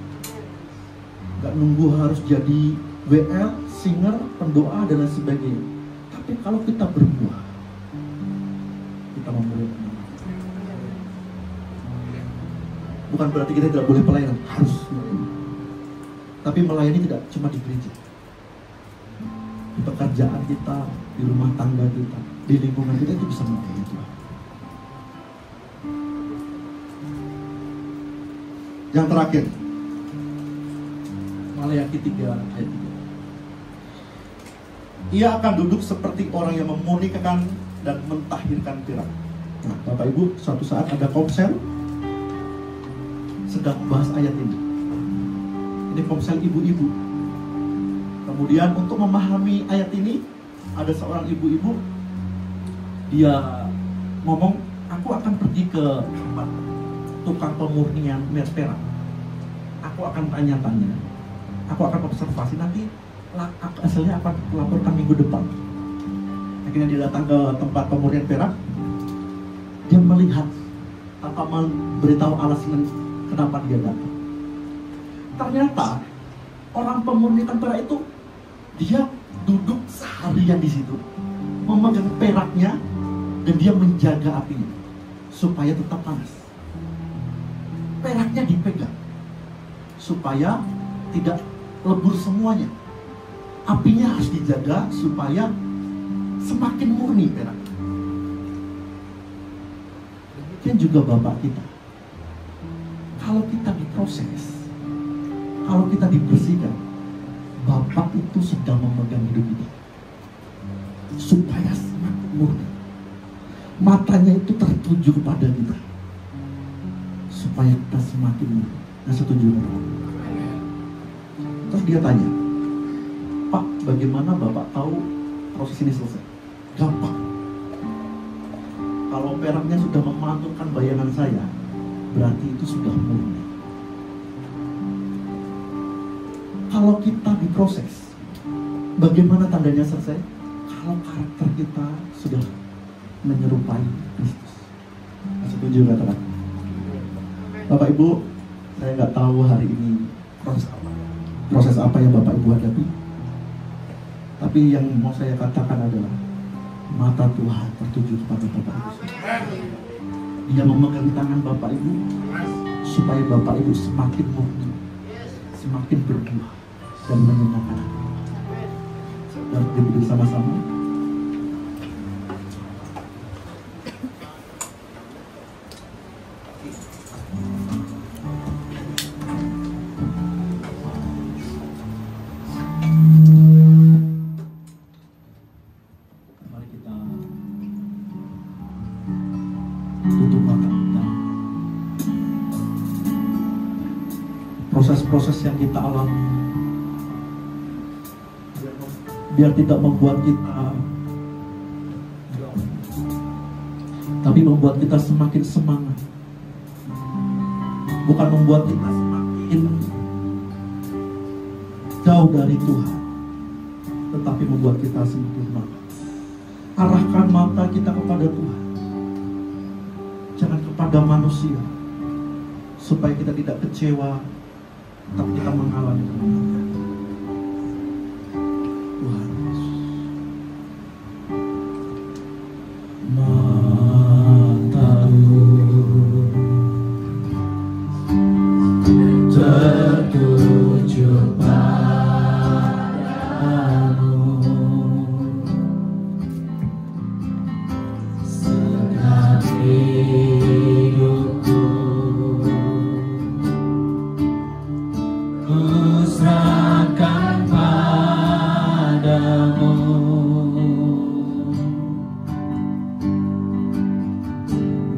Nggak nunggu harus jadi WL, singer, pendoa, dan lain sebagainya. Tapi kalau kita berbuah, kita memuliakan nama Tuhan. Bukan berarti kita tidak boleh pelayanan, harus melayani. Tapi melayani tidak cuma di gereja, di pekerjaan kita, di rumah tangga kita, di lingkungan kita, itu bisa melayani Tuhan. Yang terakhir, Maleakhi 3 ayat 3. Ia akan duduk seperti orang yang memurnikan dan mentahirkan perak. Nah, Bapak Ibu, suatu saat ada komsel sedang membahas ayat ini. Ini komsel ibu-ibu. Kemudian untuk memahami ayat ini, ada seorang ibu-ibu, dia ngomong, aku akan pergi ke tempat tukang pemurnian perak. Aku akan tanya-tanya, aku akan observasi, nanti hasilnya akan laporkan minggu depan. Akhirnya dia datang ke tempat pemurnian perak. Dia melihat tanpa memberitahu alasan kenapa dia datang. Ternyata orang pemurnian perak itu, dia duduk seharian di situ, memegang peraknya, dan dia menjaga apinya supaya tetap panas. Peraknya dipegang supaya tidak lebur semuanya. Apinya harus dijaga supaya semakin murni perak. Demikian juga Bapak kita. Kalau kita diproses, kalau kita dibersihkan, Bapak itu sedang memegang hidup kita supaya semakin murni. Matanya itu tertuju kepada kita supaya kita semakin murni. Nah, setuju? Terus dia tanya, Pak, bagaimana Bapak tahu proses ini selesai? Gampang. Kalau peraknya sudah memantulkan bayangan saya, berarti itu sudah murni. Kalau kita diproses, bagaimana tandanya selesai? Kalau karakter kita sudah menyerupai Kristus. Setuju katakan? Bapak Ibu, saya nggak tahu hari ini proses apa yang Bapak Ibu hadapi. Tapi yang mau saya katakan adalah mata Tuhan tertuju kepada Bapak Ibu. Dia memegang tangan Bapak Ibu supaya Bapak Ibu semakin murni, semakin berbuah dan menyenangkan hati. Dan berdiri sama-sama. Mari kita tutup mata kita. Proses-proses yang kita alami biar tidak membuat kita, tapi membuat kita semakin semangat. Bukan membuat kita semakin jauh dari Tuhan, tetapi membuat kita semakin semangat. Arahkan mata kita kepada Tuhan, jangan kepada manusia, supaya kita tidak kecewa, tapi kita mengalami kemenangan. Tuhan mataku tertuju padamu, segenap hidupku ku serahkan padamu.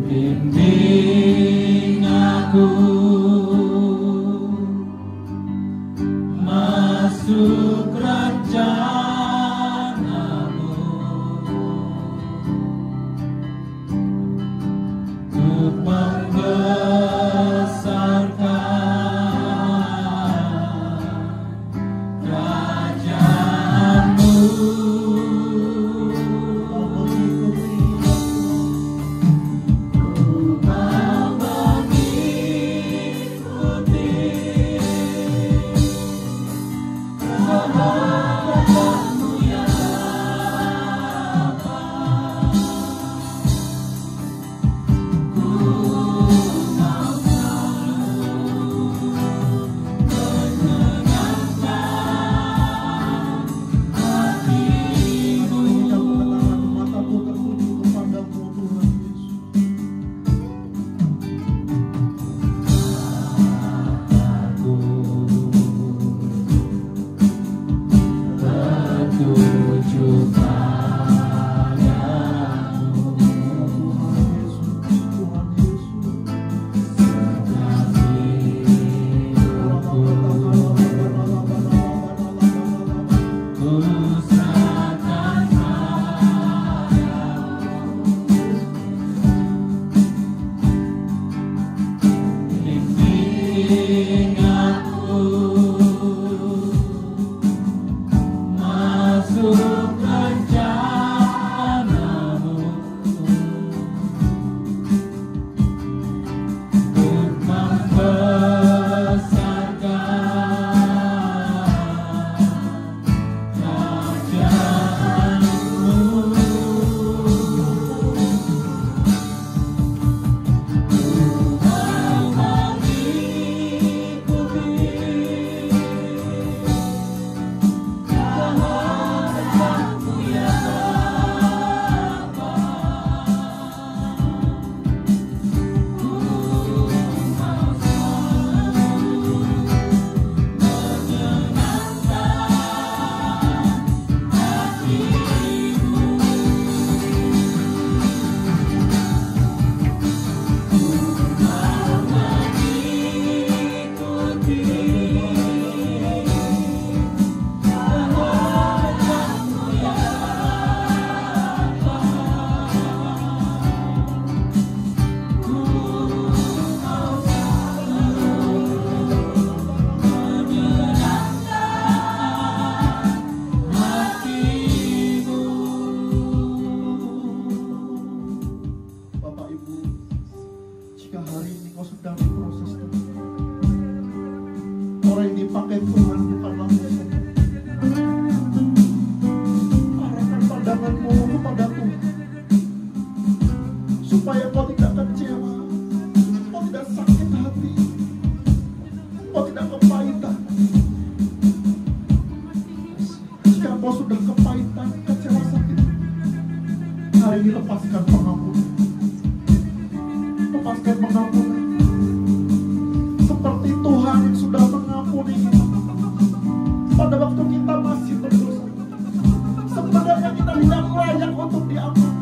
Bimbing aku masuk rencanamu, untuk membesarkan kerajaanmu. Ku mau Hai Tuhan, bukanlah musuh. Arahkan pandanganmu kepada Tuhan, supaya kau tidak kecewa, kau tidak sakit hati, kau tidak kepahitan. Jika kau sudah kepahitan, kecewa, sakit, hari ini lepaskan pengampunan. Lepaskan pengampunan. Seperti Tuhan yang sudah mengampuni kita pada waktu kita masih berdosa. Sebenarnya kita tidak layak untuk diampuni,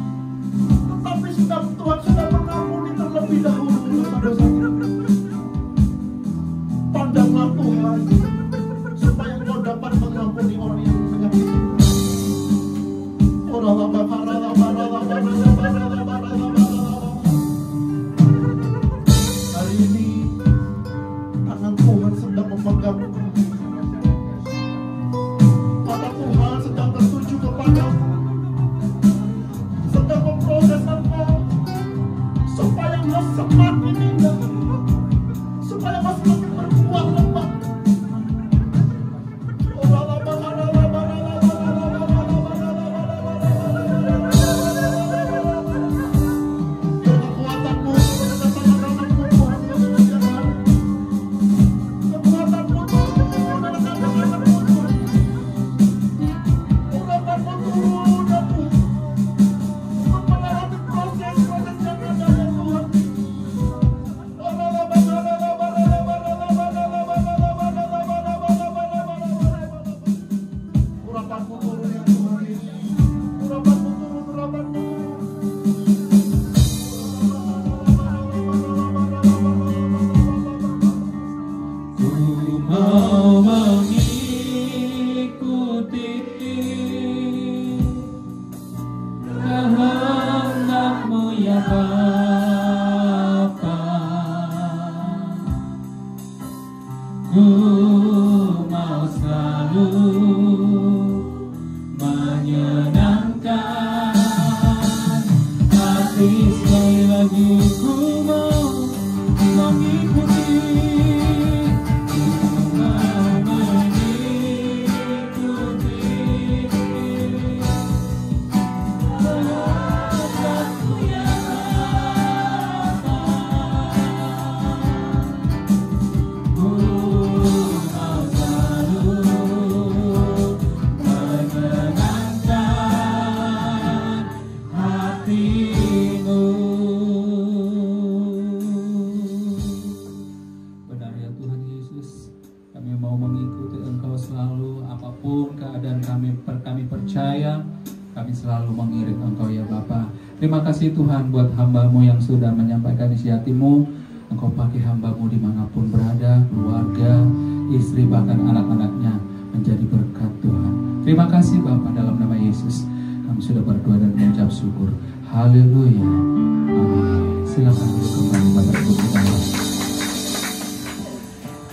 tetapi Tuhan sudah mengampuni terlebih dahulu dosa-dosa kita. Pandanglah Tuhan, supaya kau dapat mengampuni orang yang menyakiti. Hari ini tangan Tuhan sedang memegangmu. Mata Tuhan sedang tertuju kepadamu, sedang memproses engkau, supaya engkau semakin indah, supaya engkau semakin berbuah lebat. Terima kasih Tuhan buat hamba-Mu yang sudah menyampaikan isi hati-Mu. Engkau pakai hamba-Mu dimanapun berada, keluarga, istri, bahkan anak-anaknya menjadi berkat Tuhan. Terima kasih Bapa, dalam nama Yesus kami sudah berdoa dan mengucap syukur. Haleluya. Amin. Silakan duduk kembali pada ibu kita.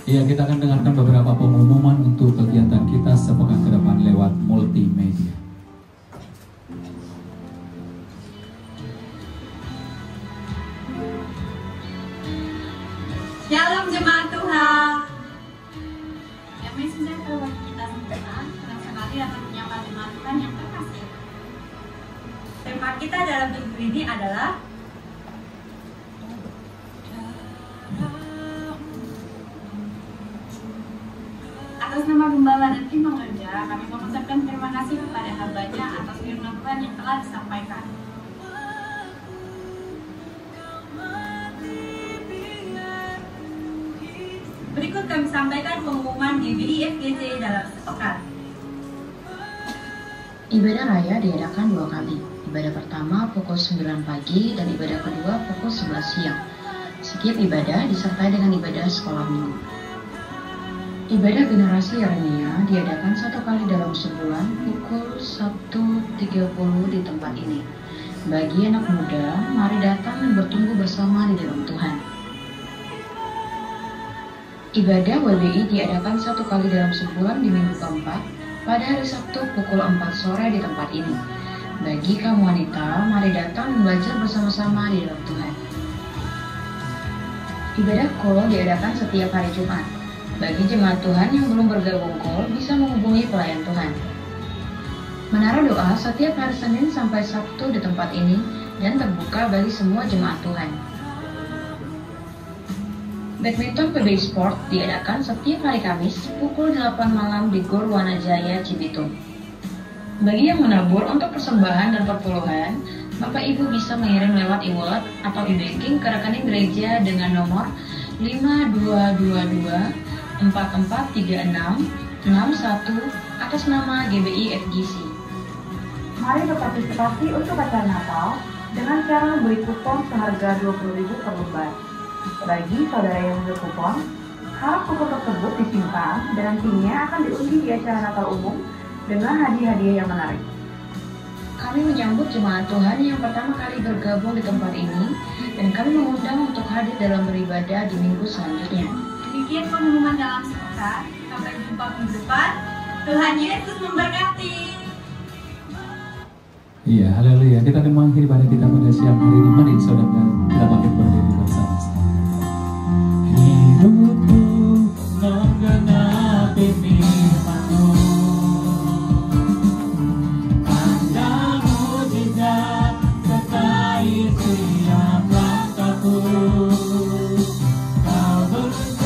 Ya, kita akan dengarkan beberapa pengumuman untuk kegiatan kita sepekan ke depan lewat multimedia. Shalom jemaat Tuhan. Damai sejahtera bagi kita semua. Senang sekali dapat menyapa jemaat Tuhan yang terkasih. Tema kita dalam minggu ini adalah atas nama Gembala dan tim pengerja, kami mengucapkan terima kasih kepada hambanya atas firman Tuhan yang telah disampaikan. Berikut kami sampaikan pengumuman GBI FGC dalam sepekan. Ibadah raya diadakan 2 kali. Ibadah pertama pukul 9 pagi dan ibadah kedua pukul 11 siang. Setiap ibadah disertai dengan ibadah sekolah minggu. Ibadah generasi Yeremia diadakan 1 kali dalam sebulan pukul 1.30 di tempat ini. Bagi anak muda, mari datang dan bertumbuh bersama di dalam Tuhan. Ibadah WBI diadakan 1 kali dalam sebulan di minggu keempat pada hari Sabtu pukul 4 sore di tempat ini. Bagi kaum wanita, mari datang dan belajar bersama-sama di dalam Tuhan. Ibadah kol diadakan setiap hari Jumat. Bagi jemaat Tuhan yang belum bergabung call, bisa menghubungi pelayan Tuhan. Menara doa setiap hari Senin sampai Sabtu di tempat ini dan terbuka bagi semua jemaat Tuhan. Badminton PBI Sport diadakan setiap hari Kamis pukul 8 malam di Gor Wanajaya, Cibitung. Bagi yang menabur untuk persembahan dan perpuluhan, Bapak Ibu bisa mengirim lewat e-wallet atau e-banking ke rekening gereja dengan nomor 5222 4436 61 atas nama GBI FGC. Mari berpartisipasi untuk acara Natal dengan cara membeli kupon seharga 20.000 per lembar. Bagi saudara yang membeli kupon, harap kupon tersebut disimpan dan nantinya akan diundi di acara Natal umum dengan hadiah-hadiah yang menarik. Kami menyambut jemaat Tuhan yang pertama kali bergabung di tempat ini dan kami mengundang untuk hadir dalam beribadah di minggu selanjutnya. Demikian pengumuman dalam sebentar. Sampai jumpa minggu depan. Tuhan Yesus memberkati. Iya, haleluya. Kita akan mengakhiri ibadah kita pada siang hari ini. Mari saudara kita bangkit berdiri bersama-sama. Hidupku menggenapi firman-Mu, tanda mukjizat sertai setiap langkahku. Kau bersamaku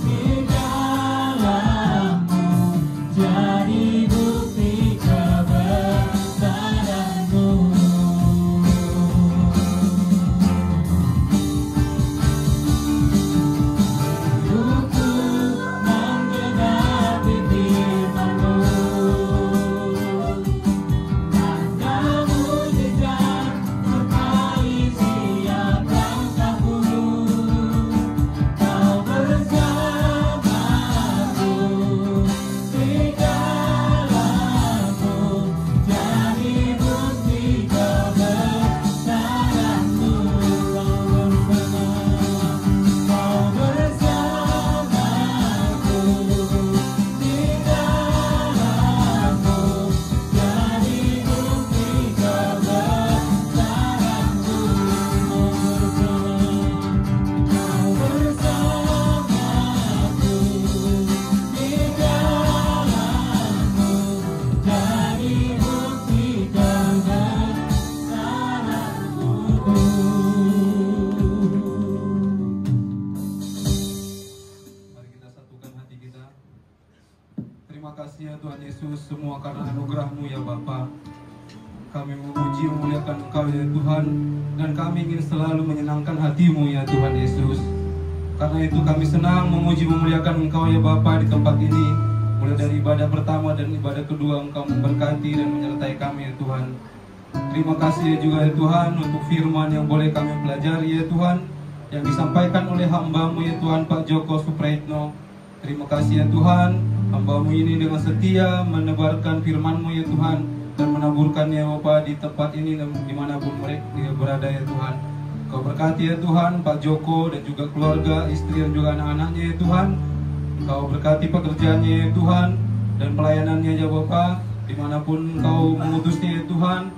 di dalam-Mu, jadi bukti kebesaran-Mu. Hidupku menggenapi firman-Mu, tanda mukjizat sertai setiap langkahku. Kau bersamaku di dalam-Mu, jadi bukti kebesaran-Mu. Kau bersamaku di dalam-Mu, jadi bukti kebesaran-Mu. Kau bersamaku di dalam-Mu, jadi bukti kebesaran-Mu. Mari kita satukan hati kita. Terima kasih ya Tuhan Yesus, semua karena anugerah-Mu ya Bapa. Kami memuji memuliakan Engkau ya Tuhan, dan kami ingin selalu menyenangkan hati-Mu ya Tuhan Yesus. Karena itu kami senang memuji memuliakan Engkau ya Bapa di tempat ini. Mulai dari ibadah pertama dan ibadah kedua, Engkau memberkati dan menyertai kami ya Tuhan. Terima kasih juga ya Tuhan untuk firman yang boleh kami pelajari ya Tuhan, yang disampaikan oleh hamba-Mu ya Tuhan, Pak Joko Supraitno. Terima kasih ya Tuhan, hamba-Mu ini dengan setia menebarkan firman-Mu ya Tuhan, dan menaburkannya Bapa di tempat ini dan dimanapun mereka berada ya Tuhan. Kau berkati ya Tuhan Pak Joko dan juga keluarga, istri dan juga anak-anaknya ya Tuhan. Kau berkati pekerjaannya ya Tuhan, dan pelayanannya ya Bapa, dimanapun Engkau mengutusnya ya Tuhan.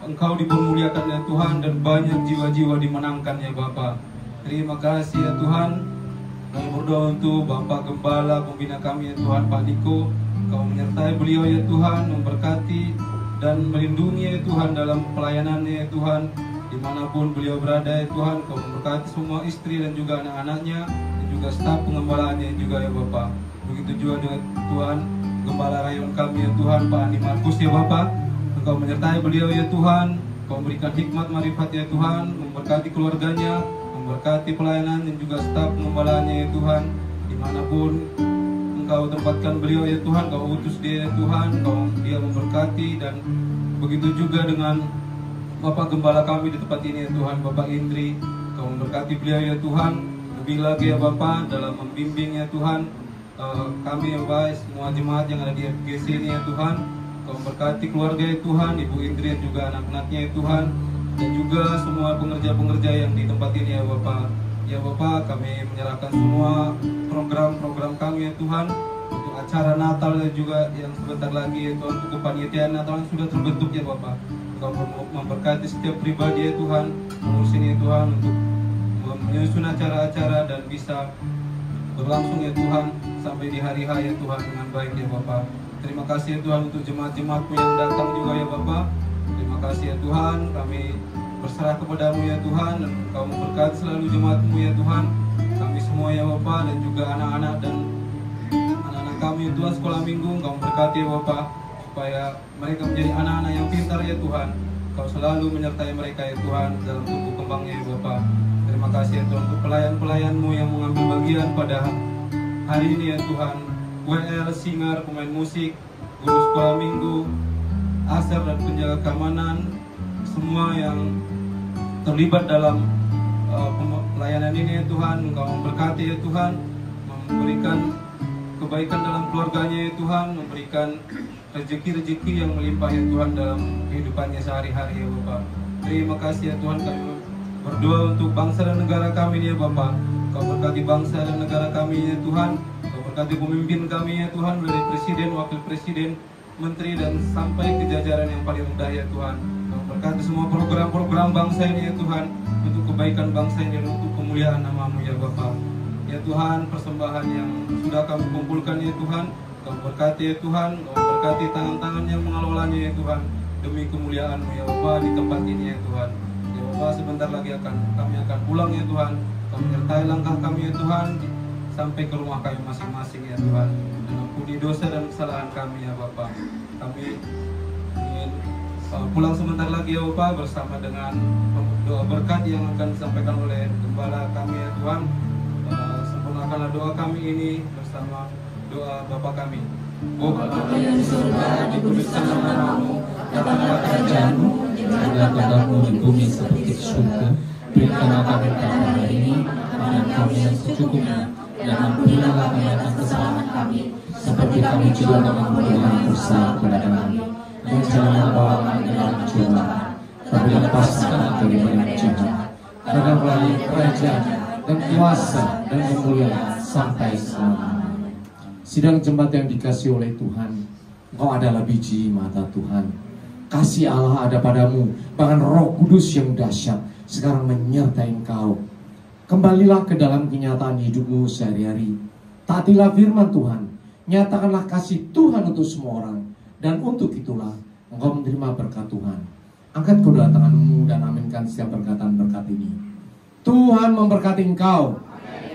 Engkau dipermuliakan ya Tuhan, dan banyak jiwa-jiwa dimenangkan ya Bapa. Terima kasih ya Tuhan. Kami berdoa untuk Bapak Gembala pembina kami ya Tuhan, Pak Niko. Kau menyertai beliau ya Tuhan, memberkati dan melindungi ya Tuhan dalam pelayanannya ya Tuhan, dimanapun beliau berada ya Tuhan. Kau memberkati semua istri dan juga anak-anaknya, dan juga staf pengembalaannya juga ya Bapak. Begitu juga dengan Tuhan Gembala Rayon kami ya Tuhan, Pak Andi Markus ya Bapak. Engkau menyertai beliau ya Tuhan. Kau memberikan hikmat marifat ya Tuhan, memberkati keluarganya, memberkati pelayanan dan juga staf pengembalaannya ya Tuhan, dimanapun Engkau tempatkan beliau ya Tuhan. Kau utus dia ya Tuhan, dia memberkati. Dan begitu juga dengan Bapak Gembala kami di tempat ini ya Tuhan, Bapak Indri. Kau memberkati beliau ya Tuhan, lebih lagi ya Bapak dalam membimbing ya Tuhan kami ya Bapak, semua jemaat yang ada di FGC ini ya Tuhan. Kau memberkati keluarga ya Tuhan, Ibu Indri dan juga anak-anaknya ya Tuhan, dan juga semua pengerja-pengerja yang di tempat ini ya Bapak. Ya Bapak, kami menyerahkan semua program-program kami ya Tuhan, untuk acara Natal dan juga yang sebentar lagi ya Tuhan, untuk kepanitiaan Natal yang sudah terbentuk ya Bapak. Kau memberkati setiap pribadi ya Tuhan, mengurusin ya Tuhan, untuk menyusun acara-acara dan bisa berlangsung ya Tuhan sampai di hari H ya Tuhan dengan baik ya Bapa. Terima kasih ya Tuhan untuk jemaat-jemaat-Mu yang datang juga ya Bapa. Terima kasih ya Tuhan, kami berserah kepadamu ya Tuhan, dan Kau memberkati selalu jemaat-Mu ya Tuhan, kami semua ya Bapa, dan juga anak-anak dan anak-anak kami ya Tuhan sekolah minggu. Kau memberkati ya Bapa, supaya mereka menjadi anak-anak yang pintar ya Tuhan. Kau selalu menyertai mereka ya Tuhan dalam tumbuh kembangnya ya Bapa. Terima kasih ya Tuhan untuk pelayan-pelayan-Mu yang mengambil bagian pada hari ini ya Tuhan. WL, singer, pemain musik, guru sekolah minggu, asar dan penjaga keamanan, semua yang terlibat dalam pelayanan ini ya Tuhan. Engkau memberkati ya Tuhan, memberikan kebaikan dalam keluarganya ya Tuhan, memberikan rezeki-rezeki yang melimpah ya Tuhan dalam kehidupannya sehari-hari ya Bapak. Terima kasih ya Tuhan, kami berdoa untuk bangsa dan negara kami ya Bapak. Kau berkati bangsa dan negara kami ya Tuhan. Kau berkati pemimpin kami ya Tuhan, dari presiden, wakil presiden, menteri, dan sampai ke jajaran yang paling rendah ya Tuhan. Kau berkati semua program-program bangsa ini ya Tuhan, untuk kebaikan bangsa ini dan untuk kemuliaan nama-Mu ya Bapak. Ya Tuhan, persembahan yang sudah kami kumpulkan ya Tuhan, Kau berkati ya Tuhan, Kau berkati tangan-tangan yang mengelolanya ya Tuhan, demi kemuliaan-Mu ya Bapak di tempat ini ya Tuhan. Ya Bapak, sebentar lagi kami akan pulang ya Tuhan. Kau menyertai langkah kami ya Tuhan, sampai ke rumah kami masing-masing ya Tuhan. Dan ampuni dosa dan kesalahan kami ya Bapak. Kami ingin pulang sebentar lagi ya Bapak, bersama dengan doa berkat yang akan disampaikan oleh gembala kami ya Tuhan. Sempurnakanlah doa kami ini bersama doa Bapa kami. Bapa yang di surga, dikuduskanlah nama-Mu, datanglah kerajaan-Mu, jadilah kehendak-Mu di bumi seperti di surga. Berikanlah kami pada hari ini makanan kami yang secukupnya, dan ampunilah kami atas kesalahan kami, seperti kami juga mengampuni orang bersalah kepada kami. Dan janganlah bawa kami ke dalam cobaan, tapi lepaskan kami dari jahat. Karena melalui kerajaan dan kuasa dan kemuliaan sampai selamanya. Sidang jemaat yang dikasihi oleh Tuhan, Engkau adalah biji mata Tuhan. Kasih Allah ada padamu, bahkan Roh Kudus yang dahsyat sekarang menyertai engkau. Kembalilah ke dalam kenyataan hidupmu sehari-hari. Taatilah firman Tuhan, nyatakanlah kasih Tuhan untuk semua orang, dan untuk itulah engkau menerima berkat Tuhan. Angkat kedua tanganmu dan aminkan setiap perkataan berkat ini. Tuhan memberkati engkau.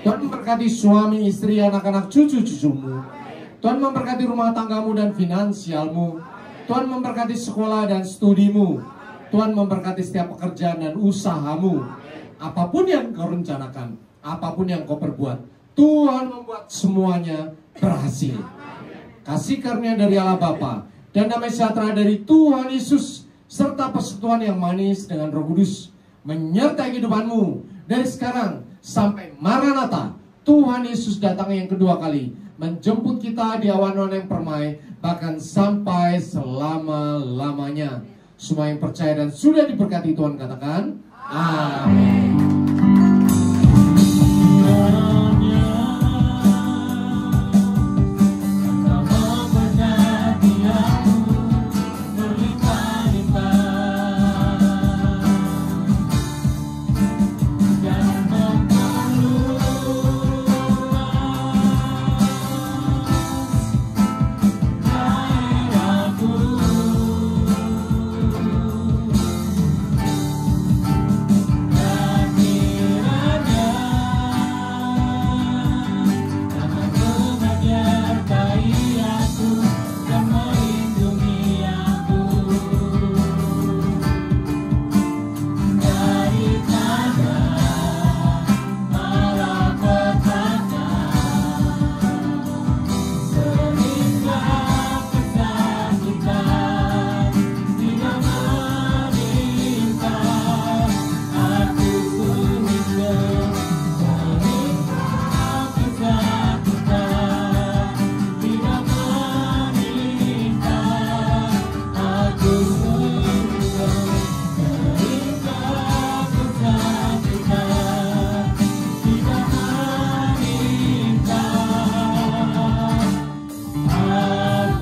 Tuhan memberkati suami, istri, anak-anak, cucu-cucumu. Tuhan memberkati rumah tanggamu dan finansialmu. Tuhan memberkati sekolah dan studimu. Tuhan memberkati setiap pekerjaan dan usahamu. Apapun yang kau rencanakan, apapun yang kau perbuat, Tuhan membuat semuanya berhasil. Kasih karunia dari Allah Bapa dan damai sejahtera dari Tuhan Yesus, serta persekutuan yang manis dengan Roh Kudus menyertai kehidupanmu dari sekarang sampai Maranatha. Tuhan Yesus datang yang kedua kali, menjemput kita di awan-awan yang permai, bahkan sampai selama-lamanya. Semua yang percaya dan sudah diberkati Tuhan katakan amin.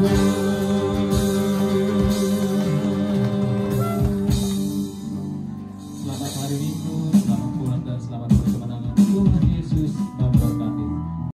Aku